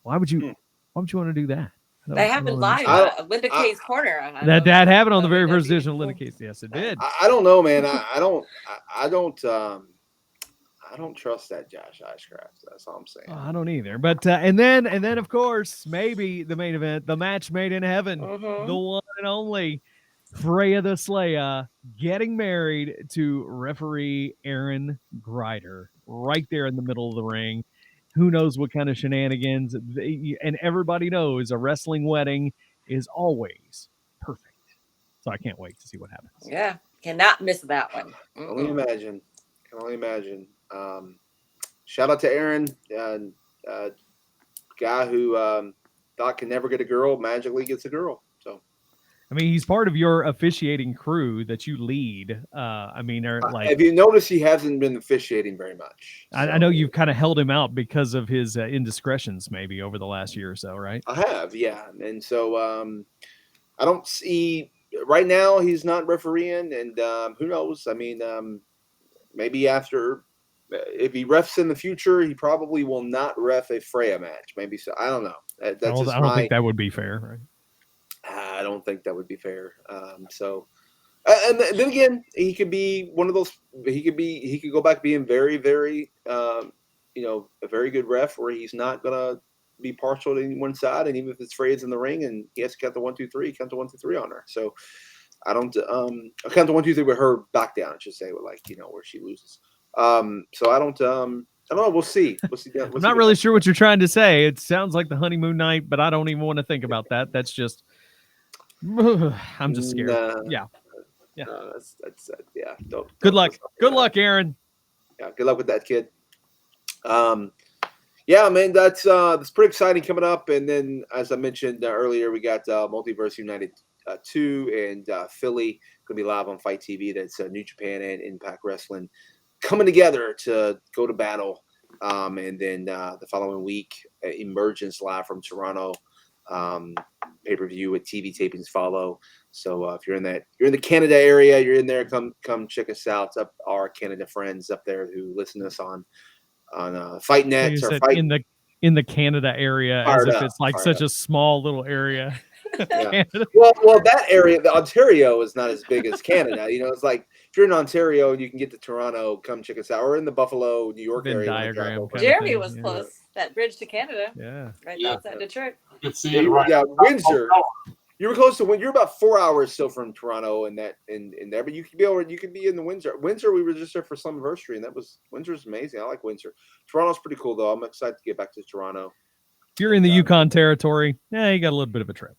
Why would you want to do that? That happened live at Linda Kay's corner. That happened on the very first edition of Linda Kay's. Yes, it did. I don't know, man. I don't trust that Josh Ashcraft. That's all I'm saying. I don't either. But and then of course maybe the main event, the match made in heaven, the one and only Freya the Slaya getting married to referee Aaron Grider right there in the middle of the ring. Who knows what kind of shenanigans? And everybody knows a wrestling wedding is always perfect. So I can't wait to see what happens. Yeah, cannot miss that one. Can only imagine. Shout out to Aaron, guy who thought can never get a girl, magically gets a girl. So, I mean, he's part of your officiating crew that you lead. have you noticed he hasn't been officiating very much? So. I know you've kind of held him out because of his indiscretions, maybe over the last year or so, right? I have, yeah, and so I don't see right now he's not refereeing, and who knows? I mean, maybe after. If he refs in the future, he probably will not ref a Freya match. Maybe so. I don't know. I don't think that would be fair, right? I don't think that would be fair. And then again, he could be one of those. He could go back being very, very, a very good ref where he's not gonna be partial to any one side. And even if it's Freya's in the ring and he has to count the 1, 2, 3, count the 1, 2, 3 on her. So I don't. I count the 1, 2, 3 with her back down. I should say, with where she loses. So I don't know. We'll see. I'm not really sure what you're trying to say. It sounds like the honeymoon night, but I don't even want to think about that. That's just, I'm just scared. Yeah. That's Good luck, Aaron. Yeah. Good luck with that, kid. Yeah, man, that's pretty exciting coming up. And then, as I mentioned earlier, we got Multiverse United 2 and Philly going to be live on Fight TV. That's New Japan and Impact Wrestling coming together to go to battle. And then the following week, Emergence live from Toronto, pay-per-view with TV tapings follow. So if you're in the Canada area, you're in there, come check us out. It's up our Canada friends up there who listen to us on FightNet or Fight in the Canada area, as if it's like such a small little area. Yeah. Well, that area, the Ontario, is not as big as Canada. It's like if you're in Ontario and you can get to Toronto, come check us out. Or in the Buffalo, New York area. Diagram. Jeremy was close. That bridge to Canada. Yeah. Right outside Detroit. You can see it right. Yeah, Windsor. You were close to when you're about 4 hours still from Toronto and that in there, but you could be in the Windsor. Windsor, we were just there for Summerversary, and Windsor's amazing. I like Windsor. Toronto's pretty cool though. I'm excited to get back to Toronto. If you're in the Yukon territory, you got a little bit of a trip.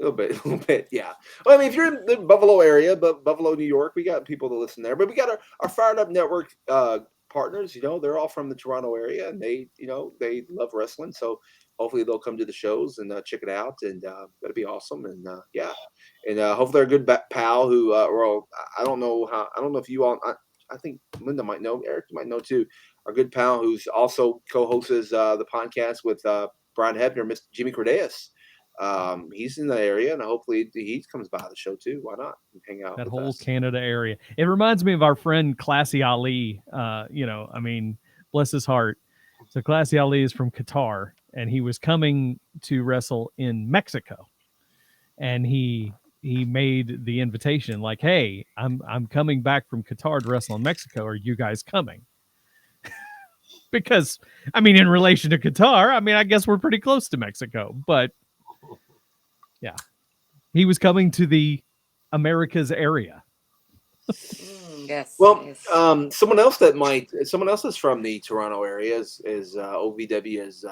A little bit, yeah. Well, I mean, if you're in the Buffalo area, but Buffalo, New York, we got people to listen there. But we got our Fired Up Network partners. They're all from the Toronto area, and they love wrestling. So hopefully they'll come to the shows and check it out, and that'll be awesome. And and hopefully they're a good pal who, I don't know if you all, I think Linda might know, Eric might know too, our good pal who's also co-hosts the podcast with Brian Hebner, Mr. Jimmy Cordeas. He's in the area, and hopefully he comes by the show too. Why not hang out? That whole Canada area. It reminds me of our friend Classy Ali. Bless his heart. So Classy Ali is from Qatar, and he was coming to wrestle in Mexico, and he made the invitation like, "Hey, I'm coming back from Qatar to wrestle in Mexico. Are you guys coming?" Because in relation to Qatar, I guess we're pretty close to Mexico, but. Yeah, he was coming to the Americas area. Yes. Well, yes. someone else that's from the Toronto area is OVW's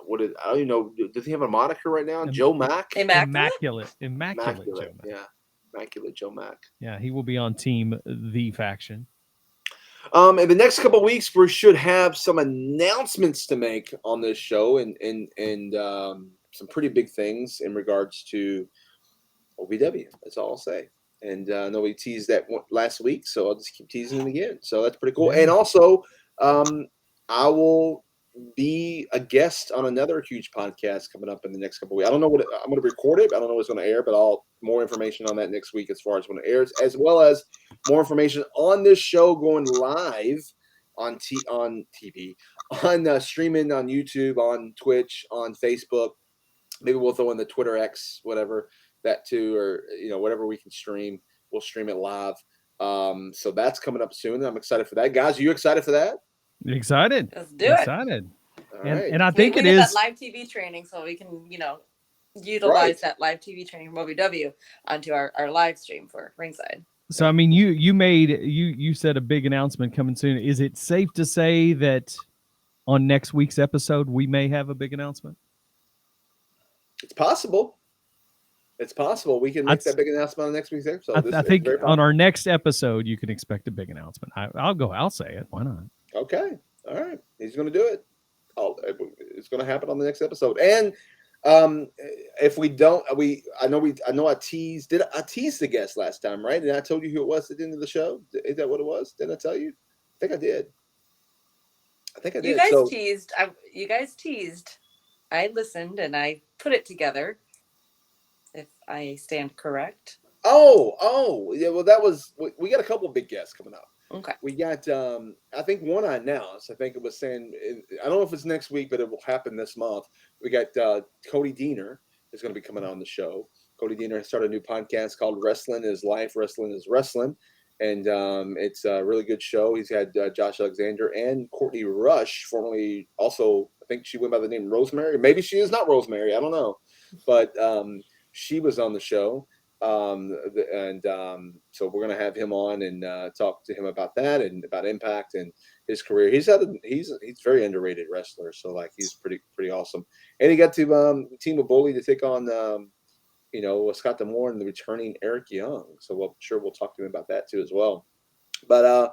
I don't even know. Does he have a moniker right now? Joe Mack? Immaculate. Immaculate Joe Mack. Yeah. Immaculate Joe Mack. Yeah, he will be on Team The Faction. In the next couple of weeks, we should have some announcements to make on this show and some pretty big things in regards to OVW. That's all I'll say. And I know we teased that last week, so I'll just keep teasing it again. So that's pretty cool. Yeah. And also, I will be a guest on another huge podcast coming up in the next couple of weeks. I don't know what I'm going to record it. I don't know what's going to air, but more information on that next week as far as when it airs, as well as more information on this show going live on TV, on streaming on YouTube, on Twitch, on Facebook. Maybe we'll throw in the Twitter X, whatever, that too, or whatever we can stream. We'll stream it live. So that's coming up soon. I'm excited for that. Guys, are you excited for that? Excited. Let's do it. Excited. All right. And I think we it get is that live TV training, so we can, utilize that live TV training from OVW onto our live stream for Ringside. So I mean, you said a big announcement coming soon. Is it safe to say that on next week's episode we may have a big announcement? It's possible. It's possible we can make that big announcement on next week's episode. I think on our next episode you can expect a big announcement. I'll say it. Why not? Okay. All right. He's going to do it. It's going to happen on the next episode. And if we don't, I know I teased. Did I tease the guest last time, right? And I told you who it was at the end of the show. Is that what it was? Didn't I tell you? I think I did. You guys teased. I listened and I put it together. If I stand correct. Oh, yeah. Well, we got a couple of big guests coming up. Okay. We got, I think one I announced. I think it was saying, I don't know if it's next week, but it will happen this month. We got Cody Deaner is going to be coming on the show. Cody Deaner has started a new podcast called Wrestling is Life, Wrestling is Wrestling. And it's a really good show. He's had Josh Alexander and Courtney Rush, formerly also, I think she went by the name Rosemary. Maybe she is not Rosemary. I don't know. But she was on the show. So we're going to have him on and talk to him about that and about Impact and his career. He's a very underrated wrestler. So he's pretty awesome. And he got to team with Bully to take on, Scott D'Amore and the returning Eric Young. So we'll talk to him about that too as well. But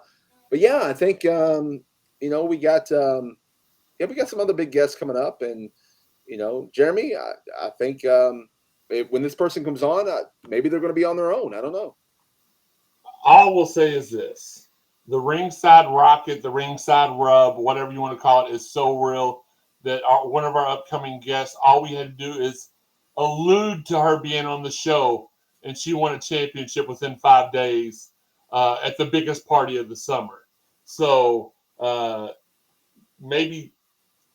yeah, I think, we got some other big guests coming up and, Jeremy, I think, when this person comes on, maybe they're going to be on their own. I don't know. All we'll say is this. The ringside rocket, the ringside rub, whatever you want to call it, is so real that one of our upcoming guests, all we had to do is allude to her being on the show, and she won a championship within 5 days at the biggest party of the summer. So maybe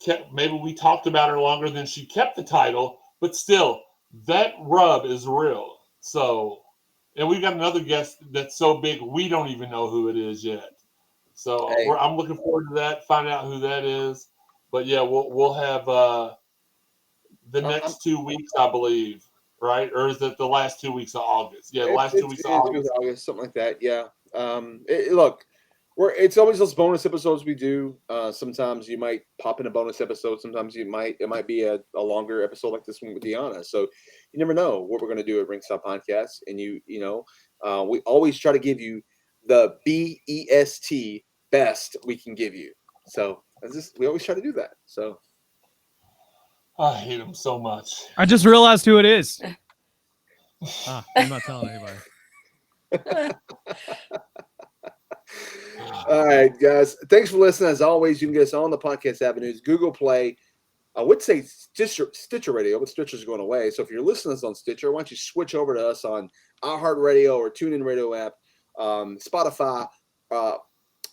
we talked about her longer than she kept the title, but still, that rub is real. So, and we've got another guest that's so big we don't even know who it is yet. So I'm looking forward to that. Find out who that is. But yeah, we'll have the nenext 2 weeks, I believe, right? Or is it the last 2 weeks of August? Yeah, the last 2 weeks of August, something like that. Yeah. Look. It's always those bonus episodes we do. Sometimes you might pop in a bonus episode. Sometimes it might be a longer episode like this one with Deonna. So you never know what we're going to do at Ringside Podcast. And we always try to give you the BEST best we can give you. So we always try to do that. So I hate him so much. I just realized who it is. I'm not telling anybody. All right, guys. Thanks for listening. As always, you can get us on the podcast avenues, Google Play. I would say Stitcher Radio, but Stitcher's going away. So if you're listening to us on Stitcher, why don't you switch over to us on iHeartRadio or TuneIn Radio app, Spotify,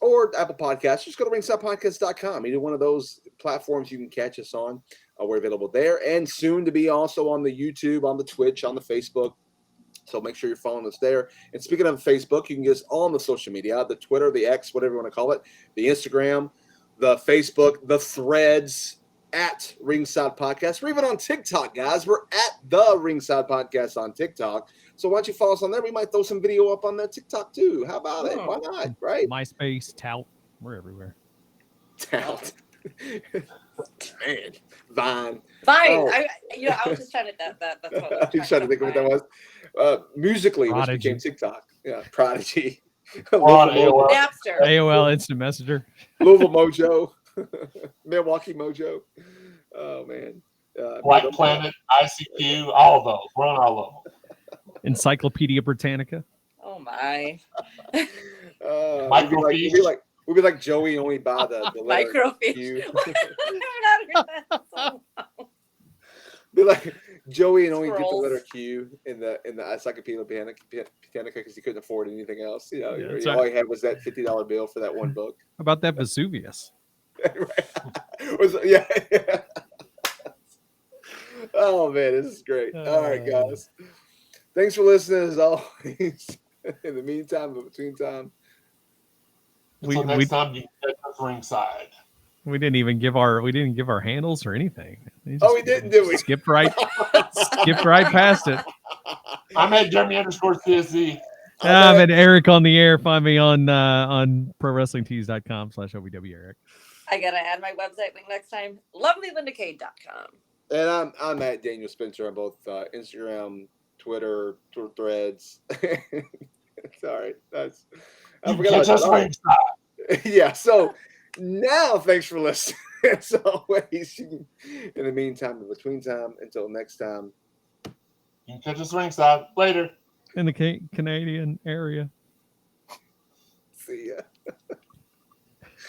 or Apple Podcasts. Just go to ringsidepodcast.com. Either one of those platforms you can catch us on. We're available there. And soon to be also on the YouTube, on the Twitch, on the Facebook. So make sure you're following us there. And speaking of Facebook, you can get us on the social media, the Twitter, the X, whatever you want to call it, the Instagram, the Facebook, the Threads, at Ringside Podcast. We're even on TikTok, guys. We're at the Ringside Podcast on TikTok. So why don't you follow us on there? We might throw some video up on that TikTok too. How about it? Why not? Right? MySpace, Tout. We're everywhere. Tout. Man, Vine. Fine. Oh. I was just trying to that's what I was He's trying to think of what that find. was. Musically, which Prodigy. became TikTok. Yeah, Prodigy. On Louisville AOL. Napster. AOL Instant Messenger. Louisville Mojo. Milwaukee Mojo. Oh, man. Black Planet, ICQ, all of those. We're on all of them. Encyclopedia Britannica. Oh my. Microfiche. We'd be like Joey, and only buy the letter Microfiche. Q. I've not heard that song. Be like Joey, and only get the Scrolls. letter Q in the Encyclopedia Britannica because he couldn't afford anything else. You know, Yeah, that's all right. he had was that $50 bill for that one book. How about that Vesuvius? Yeah. Oh man, this is great. All right, guys. Thanks for listening as always. In the meantime, but between time. Until next time, you can catch us ringside. We didn't give our handles or anything. We didn't, did we? Skipped right past it. I'm at Jeremy_CSZ. I'm at Eric on the air. Find me on ProWrestlingTees.com/OVW Eric. I gotta add my website link next time. LovelyLindaCade.com. And I'm at Daniel Spencer on both Instagram, Twitter, Threads. Sorry, I forgot Catch us about that. ringside. Yeah. So now, thanks for listening. As always, in the meantime, in between time, until next time. You can catch us ringside later. In the Canadian area. See ya.